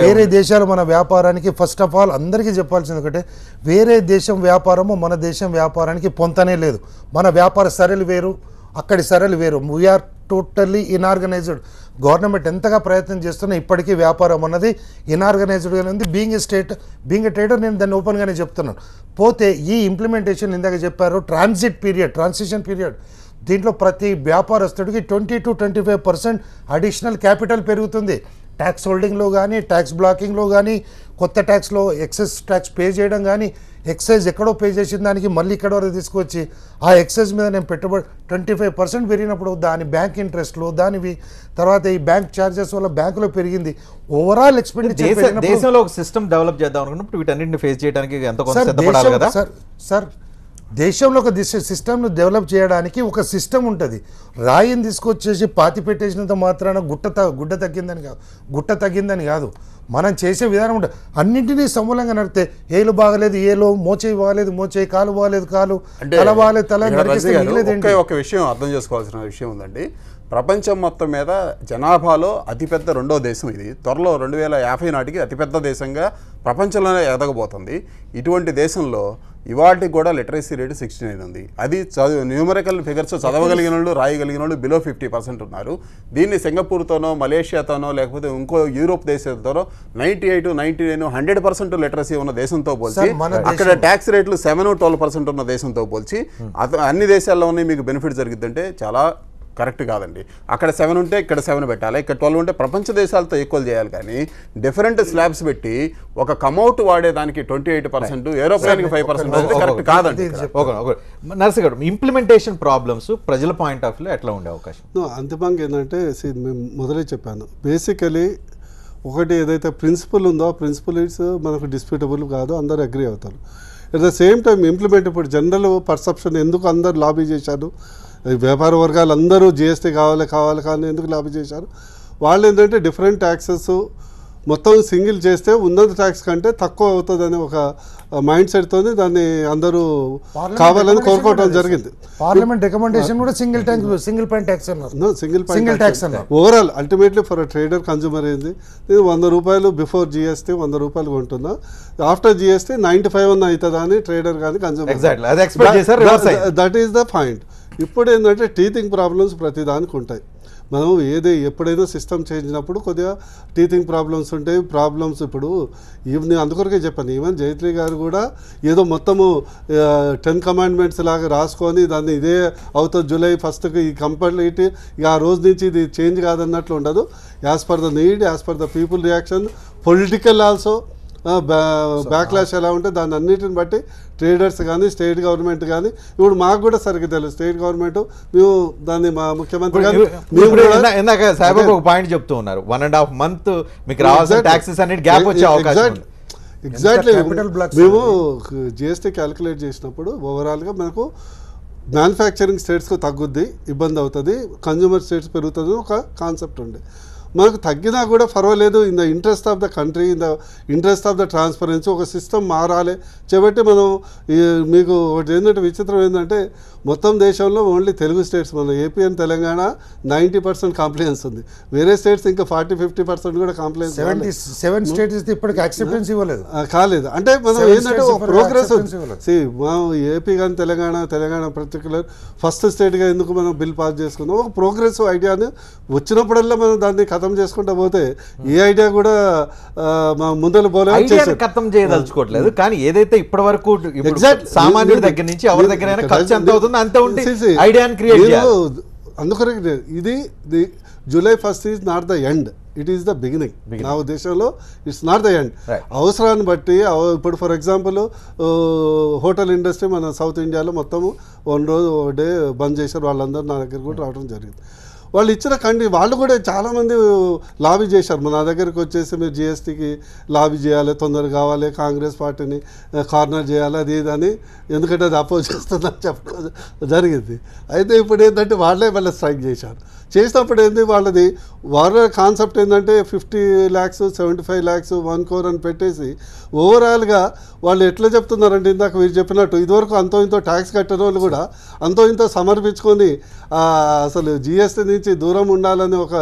Speaker 6: వేరే దేశాలు మన వ్యాపారానికి ఫస్ట్ ఆఫ్ ఆల్ అందరికీ చెప్పాల్సింది ఒకటే, వేరే దేశం వ్యాపారము మన దేశం వ్యాపారానికి పొంతనే లేదు. మన వ్యాపార సరళి వేరు, అక్కడి సరళి వేరు. We are totally ఇన్ఆర్గనైజ్డ్. గవర్నమెంట్ ఎంతగా ప్రయత్నం చేస్తున్నా ఇప్పటికీ వ్యాపారం అన్నది ఇన్ఆర్గనైజ్డ్గా ఉంది. బీయింగ్ ఏ ట్రేడర్ నేను దాన్ని ఓపెన్గానే చెప్తున్నాను. పోతే ఈ ఇంప్లిమెంటేషన్ ఇందాక చెప్పారు ట్రాన్సిషన్ పీరియడ్, దీంట్లో ప్రతి వ్యాపారస్తుడికి 20 to 25% అడిషనల్ క్యాపిటల్ పెరుగుతుంది. ట్యాక్స్ హోల్డింగ్లో కానీ, ట్యాక్స్ బ్లాకింగ్లో కానీ, కొత్త ట్యాక్స్లో ఎక్సైజ్ ట్యాక్స్ పే చేయడం కానీ, ఎక్సైజ్ ఎక్కడో పే చేసిన దానికి మళ్ళీ ఇక్కడ వరకు తీసుకొచ్చి ఆ ఎక్సైజ్ మీద నేను పెట్టుబడి 25% పెరిగినప్పుడు దాని బ్యాంక్ ఇంట్రెస్ట్లు, దానివి తర్వాత ఈ బ్యాంక్ ఛార్జెస్ వల్ల బ్యాంకులో పెరిగింది. ఓవరాల్ ఎక్స్పెండిచర్
Speaker 1: దేశంలో ఒక సిస్టమ్ డెవలప్ చేద్దాం అనుకున్నప్పుడు వీటన్నిటిని ఫేస్ చేయడానికి ఎంత కొంత సిద్ధపడాలి కదా
Speaker 6: సార్. దేశంలో ఒక సిస్టమ్ను డెవలప్ చేయడానికి ఒక సిస్టమ్ ఉంటుంది. రాయిని తీసుకొచ్చేసి పాతి పెట్టేసినంత మాత్రాన గుట్ట తగ్గిందని కాదు. మనం చేసే విధానం ఉంటుంది. అన్నింటినీ సమూలంగా నడితే ఏలు బాగలేదు ఏలో, మోచేయి బాగలేదు మోచేయి, కాలు బాగలేదు కాలు, తల బాగలేదు తల.
Speaker 4: ఒక విషయం అర్థం చేసుకోవాల్సిన విషయం ఉందండి. ప్రపంచం మొత్తం మీద జనాభాలో అతిపెద్ద 2వ దేశం ఇది. త్వరలో 2050 నాటికి అతిపెద్ద దేశంగా ప్రపంచంలోనే ఎదగబోతుంది. ఇటువంటి దేశంలో ఇవాటికి కూడా లిటరసీ రేటు 69 ఉంది. అది న్యూమరికల్ ఫిగర్స్ చదవగలిగిన వాళ్ళు, రాయగలిగిన వాళ్ళు బిలో 50% ఉన్నారు. దీన్ని సింగపూర్తోనో, మలేషియాతోనో, లేకపోతే ఇంకో యూరోప్ దేశాలతోనో 98, 99, 100% లిటరసీ ఉన్న దేశంతో పోల్చి, అక్కడ ట్యాక్స్ రేట్లు 7, 12% ఉన్న దేశంతో పోల్చి అన్ని దేశాల్లోనే మీకు బెనిఫిట్ జరిగిద్దంటే చాలా కరెక్ట్ కాదండి. అక్కడ 7 ఉంటే ఇక్కడ 7 పెట్టాలి, ఇక్కడ 12 ఉంటే ప్రపంచ దేశాలతో ఈక్వల్ చేయాలి. కానీ డిఫరెంట్ స్లాబ్స్ పెట్టి ఒక కమౌట్ వాడేదానికి 28%, ఏరోప్లేన్కి 5% అనేది కరెక్ట్ కాదండి.
Speaker 1: నర్సి గారు, ఇంప్లిమెంటేషన్ ప్రాబ్లమ్స్ ప్రజల పాయింట్ ఆఫ్ వ్యూలో ఎట్లా ఉండే అవకాశం?
Speaker 7: అంతిమంగా ఏంటంటే మేము మొదలే చెప్పాను, బేసికలీ ఒకటి ఏదైతే ప్రిన్సిపల్ ఉందో ఆ ప్రిన్సిపల్ ఇట్స్ మనకు డిస్ప్యూటబుల్ కాదు, అందరూ అగ్రీ అవుతారు. At the same time implement ఇప్పుడు జనరల్ పర్సెప్షన్ ఎందుకు అందరు లాబీ చేశారు, వ్యాపార వర్గాలు అందరూ జిఎస్టీ కావాలి కావాలి కానీ ఎందుకు లాబీ చేశారు, వాళ్ళు ఏంటంటే డిఫరెంట్ ట్యాక్సెస్ మొత్తం సింగిల్ చేస్తే ఉన్నత ట్యాక్స్ కంటే తక్కువ అవుతుందని ఒక మైండ్ సెట్తో దాన్ని అందరూ కావాలని కోరుకోవడం జరిగింది.
Speaker 6: పార్లమెంట్ రికమెండేషన్ కూడా సింగిల్ పాయింట్ ట్యాక్స్ అన్నారు.
Speaker 7: సింగిల్ ట్యాక్స్ అన్నారు. Overall ultimately for trader consumer ఏంది, నేను 100 రూపాయలు బిఫోర్ జిఎస్టీ 100 రూపాయలు కొంటున్నా, ఆఫ్టర్ జిఎస్టీ 95 అన్న అవుతుందా అని ట్రేడర్ కానీ consumer. That is the point. ఇప్పుడు ఏంటంటే టీథింగ్ ప్రాబ్లమ్స్ ప్రతిదానికి ఉంటాయి. మనం ఎప్పుడైనా సిస్టమ్ చేంజ్ అయినప్పుడు కొద్దిగా టీథింగ్ ప్రాబ్లమ్స్ ఉంటాయి. ప్రాబ్లమ్స్ ఇప్పుడు నేను అందుకొరకే చెప్పాను, ఈవెన్ జైత్రి గారు కూడా ఏదో మొత్తము 10 కమాండ్మెంట్స్ లాగా రాసుకొని దాన్ని ఇదే అవుతుంది జూలై 1st ఈ కంప్లీట్ ఇక ఆ రోజు నుంచి ఇది చేంజ్ కాదన్నట్లు ఉండదు. As per the need, as per the people reaction, political also backlash ఎలా ఉంటే దాన్ని అన్నిటిని బట్టి ట్రేడర్స్ కానీ స్టేట్ గవర్నమెంట్ కానీ, ఇప్పుడు మాకు కూడా సరిగ్గా తెలుసు స్టేట్ గవర్నమెంట్, మేము దాన్ని మా ముఖ్యమంత్రి
Speaker 1: ఇందాక సాయిబాబా ఒక పాయింట్ చెప్తూ ఉన్నారు, 1.5 month మీకు రావాల్సిన ట్యాక్సెస్ అన్ని గ్యాప్ వచ్చే అవకాశం.
Speaker 7: ఎగ్జాక్ట్లీ మేము జిఎస్టీ క్యాలిక్యులేట్ చేసినప్పుడు ఓవరాల్గా మనకు మ్యానుఫ్యాక్చరింగ్ స్టేట్స్కు తగ్గుద్ది, ఇబ్బంది అవుతుంది, కన్జ్యూమర్ స్టేట్స్ పెరుగుతుంది ఒక కాన్సెప్ట్ ఉండే. మనకు తగ్గినా కూడా పర్వాలేదు, in the interest of the country, in the interest of the transparency ఒక సిస్టమ్ మారాలి కాబట్టి మనం మీకు ఒకటి ఏంటంటే విచిత్రం ఏంటంటే మొత్తం దేశంలో ఓన్లీ తెలుగు స్టేట్స్ మన ఏపీ అండ్ తెలంగాణ 90% కాంప్లైన్స్ ఉంది, వేరే స్టేట్స్ ఇంకా 40-50% కూడా కాంప్లైన్స్.
Speaker 6: 7 స్టేట్స్ ఇప్పటికి యాక్సెప్టెన్స్ ఇవ్వలేదు
Speaker 7: కాలేదు. అంటే మనం ఏంటంటే ఒక ప్రోగ్రెస్ మనం ఏపీ కానీ తెలంగాణ పర్టికులర్ ఫస్ట్ స్టేట్గా ఎందుకు మనం బిల్ పాస్ చేసుకున్నాం, ఒక ప్రోగ్రెసివ్ ఐడియాని వచ్చినప్పుడల్లా మనం దాన్ని ఖతం చేసుకుంటా పోతే ఏ ఐడియా కూడా ముందర పోలేదు,
Speaker 1: ఖతం చేయదలుచుకోవట్లేదు. కానీ ఏదైతే ఇప్పటి వరకు సామాన్యుడి దగ్గర నుంచి ఎవరి దగ్గర ఖర్చు ఎంత అవుతుందో అంతే ఉంటే ఐడియాని క్రియేట్ చేయాలి.
Speaker 7: అందుకొరకు ఇది July 1st is not the end, it is the beginning. నా ఉద్దేశంలో ఇట్స్ నాట్ ద ఎండ్. అవసరాన్ని బట్టి ఇప్పుడు ఫర్ ఎగ్జాంపుల్ హోటల్ ఇండస్ట్రీ మన సౌత్ ఇండియాలో మొత్తము 1 రోజు 1 డే బంద్ చేశారు, వాళ్ళందరూ నా దగ్గర కూడా రావడం జరిగింది. వాళ్ళు ఇచ్చిన వాళ్ళు కూడా చాలామంది లాబీ చేశారు, నా దగ్గరికి వచ్చేసి మీరు జిఎస్టీకి లాబీ చేయాలి, తొందరగా కావాలి, కాంగ్రెస్ పార్టీని కార్నర్ చేయాలి, అది ఇదని, ఎందుకంటే అది అపోజ్ చేస్తుందని చెప్పడం జరిగింది. అయితే ఇప్పుడు ఏంటంటే వాళ్ళే మళ్ళీ స్ట్రైక్ చేసినప్పుడు ఏంది వాళ్ళ కాన్సెప్ట్ ఏంటంటే 50 lakhs 75 lakhs 1 crore అని పెట్టేసి ఓవరాల్గా వాళ్ళు ఎట్లా చెప్తున్నారంటే ఇందాక మీరు చెప్పినట్టు ఇదివరకు అంతో ఇంతో ట్యాక్స్ కట్టిన వాళ్ళు కూడా అంతో ఇంతో సమర్పించుకొని అసలు జిఎస్టీ నుంచి దూరం ఉండాలని ఒక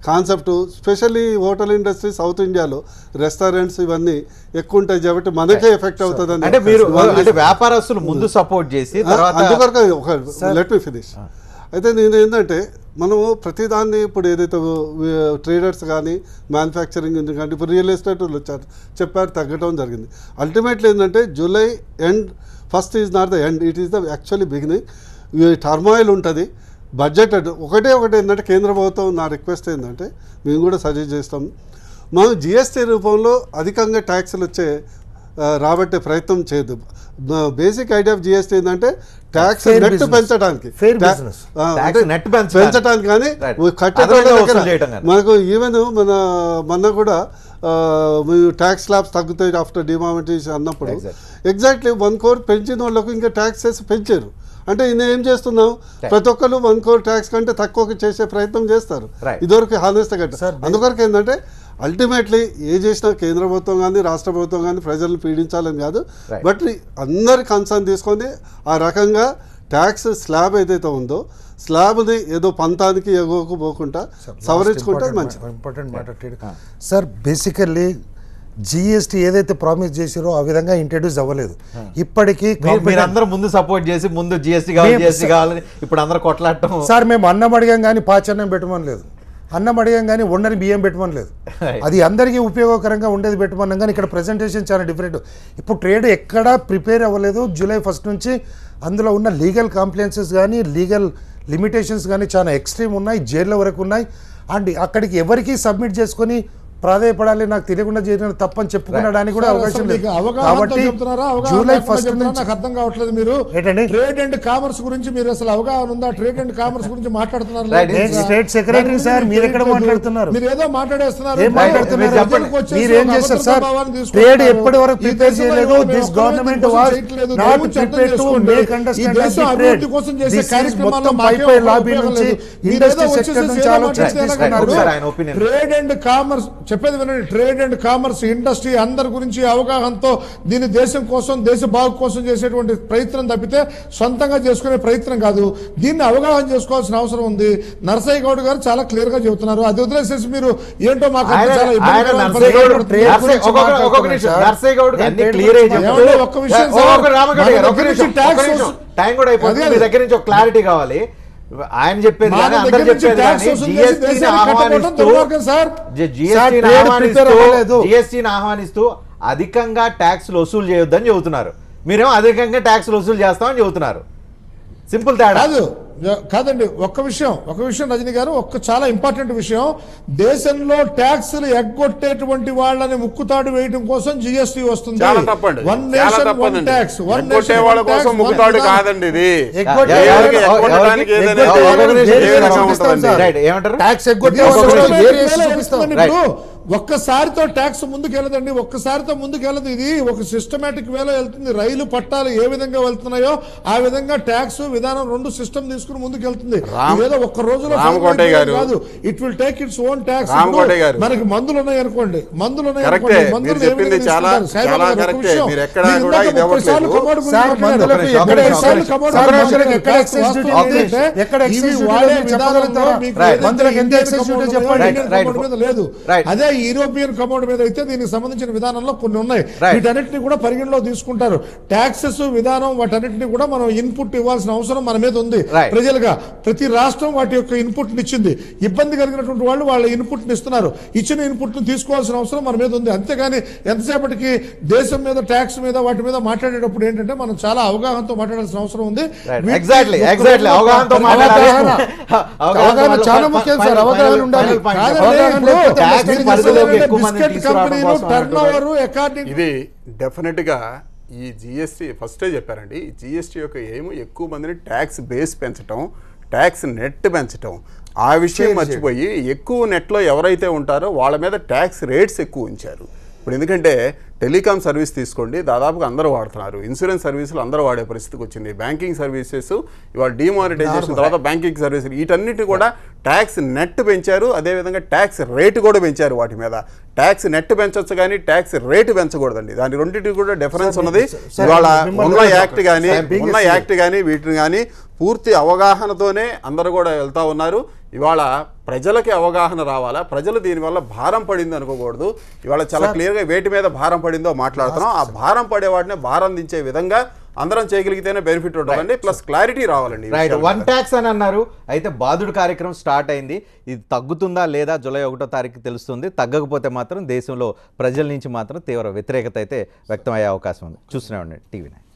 Speaker 7: concept. Specially hotel industry south ఇండియాలో రెస్టారెంట్స్ ఇవన్నీ ఎక్కువ ఉంటాయి కాబట్టి మనకే ఎఫెక్ట్ అవుతుంది.
Speaker 1: అంటే మీరు వ్యాపారస్తులు ముందు సపోర్ట్ చేసి
Speaker 7: అందువరకు ఒక లెట్ మీ ఫినిష్. అయితే నేను ఏంటంటే మనము ప్రతిదాన్ని ఇప్పుడు ఏదైతే ట్రేడర్స్ కానీ మ్యానుఫ్యాక్చరింగ్ కానీ ఇప్పుడు రియల్ ఎస్టేట్ వాళ్ళు వచ్చారు చెప్పారు తగ్గడం జరిగింది. అల్టిమేట్లీ ఏంటంటే July end 1st is not the end, it is the actually beginning. Turmoil ఉంటుంది, బడ్జెట్ ఒకటి ఏంటంటే కేంద్ర ప్రభుత్వం నా రిక్వెస్ట్ ఏంటంటే మేము కూడా సజెస్ట్ చేస్తాం, మనం జిఎస్టీ రూపంలో అధికంగా ట్యాక్సులు వచ్చే రాబట్టే ప్రయత్నం చేయదు. బేసిక్ ఐడియా ఆఫ్ జిఎస్టీ ఏంటంటే ట్యాక్స్ నెట్ పెంచడానికి కానీ మనకు ఈవెన్ మన కూడా ట్యాక్స్ స్లాబ్స్ తగ్గుతాయి ఆఫ్టర్ డిమానిటైజేషన్ అన్నప్పుడు ఎగ్జాక్ట్లీ 1 crore పెంచిన వాళ్ళకు ఇంకా ట్యాక్సెస్ పెంచారు. అంటే నేను ఏం చేస్తున్నాం, ప్రతి ఒక్కరు 1 crore ట్యాక్స్ కంటే తక్కువ చేసే ప్రయత్నం చేస్తారు ఇదివరకు హానెస్ట్ గట్ట. అందువరకు ఏంటంటే అల్టిమేట్లీ ఏ చేసినా కేంద్ర ప్రభుత్వం కానీ రాష్ట్ర ప్రభుత్వం కానీ ప్రజలను పీడించాలని కాదు, బట్ అందరి కన్సర్న్ తీసుకొని ఆ రకంగా ట్యాక్స్ స్లాబ్ ఏదైతే ఉందో స్లాబ్ని ఏదో పంతానికి ఎగోకు పోకుండా సవరించుకుంటే మంచిది.
Speaker 6: ఇంపార్టెంట్ మాట సార్, బేసికల్లీ జిఎస్టీ ఏదైతే ప్రామిస్ చేసిరో ఆ విధంగా ఇంట్రడ్యూస్ అవ్వలేదు. ఇప్పటికీ
Speaker 1: అందరూ ముందు సపోర్ట్ చేసి ముందు జిఎస్టీ కావాలని ఇప్పుడు అందరూ కొట్లాడటం.
Speaker 6: సార్ మేము అన్నం అడిగాం కానీ పాచన్నం పెట్టమని లేదు, అన్నం అడిగాం కానీ వండని బియ్యం పెట్టమని లేదు, అది అందరికీ ఉపయోగకరంగా ఉండేది పెట్టమన్నాం. కానీ ఇక్కడ ప్రజెంటేషన్ చాలా డిఫరెంట్. ఇప్పుడు ట్రేడ్ ఎక్కడా ప్రిపేర్ అవ్వలేదు. జూలై 1st నుంచి అందులో ఉన్న లీగల్ కాంప్లైన్సెస్ కానీ లిమిటేషన్స్ కానీ చాలా ఎక్స్ట్రీమ్ ఉన్నాయి, జైళ్ళ వరకు ఉన్నాయి. అండ్ అక్కడికి ఎవరికి సబ్మిట్ చేసుకొని ప్రాధాయపడాలి, నాకు తెలియకుండా చేయడం తప్పని చెప్పుకునడానికి కూడా అవకాశం లేదు. కాబట్టి జూలై 1 నుంచి
Speaker 5: నాకు అర్థం కావట్లేదు. మీరు ట్రేడ్ అండ్ కామర్స్ గురించి మీరు అసలు అవగాహన ఉందా? ట్రేడ్ అండ్ కామర్స్ గురించి మాట్లాడుతున్నారు.
Speaker 6: స్టేట్ సెక్రటరీ సార్, మీరు ఎక్కడ మాట్లాడుతున్నారు?
Speaker 5: మీరు ఏదో మాట్లాడేస్తున్నారు.
Speaker 6: మీరేం చేస్తారు సార్? ట్రేడ్ ఎప్పటి వరకు ప్రిపేర్ చేయలేదు. This government was not prepared to make understanding the trade. This is మొత్తం పైపై లాబీ నుంచి ఇండస్ట్రీ సెక్టర్ నుంచి ఆలోచించుకున్నారు.
Speaker 5: ట్రేడ్ అండ్ కామర్స్ చెప్పేది వినండి. ట్రేడ్ అండ్ కామర్స్ ఇండస్ట్రీ అందరి గురించి అవగాహనతో దీని దేశం కోసం, దేశ బాగు కోసం చేసేటువంటి ప్రయత్నం తప్పితే సొంతంగా చేసుకునే ప్రయత్నం కాదు. దీన్ని అవగాహన చేసుకోవాల్సిన అవసరం ఉంది. నరసయ్య గౌడ్ గారు చాలా క్లియర్ గా చెబుతున్నారు. అది వదిలేసేసి మీరు ఏంటో మాకు ఒక్క విషయం
Speaker 1: టైం కూడా అయిపోతుంది. మీ దగ్గర నుంచి ఒక క్లారిటీ కావాలి. ఆయన చెప్పేది జిఎస్టీని ఆహ్వానిస్తూ అధికంగా ట్యాక్స్లు వసూలు చేయొద్దని చెబుతున్నారు. మీరేమో అధికంగా ట్యాక్స్లు వసూలు చేస్తామని చెబుతున్నారు. సింపుల్ తేడా
Speaker 5: కాదండి. ఒక్క విషయం రజనీ గారు, చాలా ఇంపార్టెంట్ విషయం. దేశంలో ట్యాక్స్లు ఎగ్గొట్టేటువంటి వాళ్ళని ముక్కుతాడు వేయడం కోసం జిఎస్టీ వస్తుంది. One nation one tax. ఒక్కసారితో ట్యాక్స్ ముందుకెళ్ళదండి, ఒక్కసారితో ముందుకెళ్ళదు. ఇది ఒక సిస్టమేటిక్ వేలో వెళ్తుంది. రైలు పట్టాలు ఏ విధంగా వెళ్తున్నాయో ఆ విధంగా ట్యాక్స్ విధానం 2 సిస్టమ్ తీసుకుని ముందుకెళ్తుంది. ఏదో ఒక్క రోజులో కాదు. It will take its own tax. మనకి మందులు ఉన్నాయి అనుకోండి, మందులు ఉన్నాయి అనుకోండి, మందులు లేదు. అదే యూరోపియన్ కమోడ్ మీద అయితే దీనికి సంబంధించిన విధానంలో కొన్ని ఉన్నాయి. వీటన్నిటిని కూడా పరిగణలో తీసుకుంటారు. ట్యాక్సెస్ విధానం వాటన్నిటిని కూడా మనం ఇన్పుట్ ఇవ్వాల్సిన అవసరం మన మీద ఉంది. ప్రజలుగా ప్రతి రాష్ట్రం వాటి యొక్క ఇన్పుట్ ఇచ్చింది. ఇబ్బంది కలిగినటువంటి వాళ్ళు వాళ్ళ ఇన్పుట్ ఇస్తున్నారు. ఇచ్చిన ఇన్పుట్ ను తీసుకోవాల్సిన అవసరం మన మీద ఉంది. అంతేగాని ఎంతసేపటికి దేశం మీద, ట్యాక్స్ మీద, వాటి మీద మాట్లాడేటప్పుడు ఏంటంటే మనం చాలా అవగాహనతో మాట్లాడాల్సిన అవసరం ఉంది. అవగాహన చాలా ముఖ్యం సార్. అవగాహన ఉండాలి.
Speaker 4: ఇది డెఫినెట్ గా ఈ జిఎస్టీ ఫస్టే చెప్పారండి. జిఎస్టీ యొక్క ఏమో ఎక్కువ మందిని ట్యాక్స్ బేస్ పెంచడం, ట్యాక్స్ నెట్ పెంచడం. ఆ విషయం మర్చిపోయి ఎక్కువ నెట్లో ఎవరైతే ఉంటారో వాళ్ళ మీద ట్యాక్స్ రేట్స్ ఎక్కువ ఉంచారు. ఇప్పుడు ఎందుకంటే టెలికాం సర్వీస్ తీసుకోండి, దాదాపుగా అందరూ వాడుతున్నారు. ఇన్సూరెన్స్ సర్వీసులు అందరూ వాడే పరిస్థితికి వచ్చింది. బ్యాంకింగ్ సర్వీసెస్ ఇవాళ డిమానిటైజేషన్ తర్వాత బ్యాంకింగ్ సర్వీసులు వీటన్నిటి కూడా ట్యాక్స్ నెట్ పెంచారు. అదేవిధంగా ట్యాక్స్ రేటు కూడా పెంచారు. వాటి మీద ట్యాక్స్ నెట్ పెంచవచ్చు కానీ ట్యాక్స్ రేటు పెంచకూడదండి. దాని రెండింటికి కూడా డిఫరెన్స్ ఉన్నది. ఇవాళ ఉన్న యాక్ట్ కానీ వీటిని కానీ పూర్తి అవగాహనతోనే అందరూ కూడా వెళ్తూ ఉన్నారు. ఇవాళ ప్రజలకి అవగాహన రావాలా, ప్రజలు దీనివల్ల భారం పడింది అనుకోకూడదు. ఇవాళ చాలా క్లియర్గా వేటి మీద భారం పడిందో మాట్లాడుతున్నాం. ఆ భారం పడే వాటిని భారం దించే విధంగా అందరం చేయగలిగితేనే బెనిఫిట్ ఉంటుందండి. ప్లస్ క్లారిటీ రావాలండి.
Speaker 1: వన్ ట్యాక్స్ అని అన్నారు. అయితే బాదుడు కార్యక్రమం స్టార్ట్ అయింది. ఇది తగ్గుతుందా లేదా జూలై 1వ తారీఖు తెలుస్తుంది. తగ్గకపోతే మాత్రం దేశంలో ప్రజల నుంచి మాత్రం తీవ్ర వ్యతిరేకత అయితే వ్యక్తమయ్యే అవకాశం ఉంది. చూస్తూనే ఉండండి టీవీ9.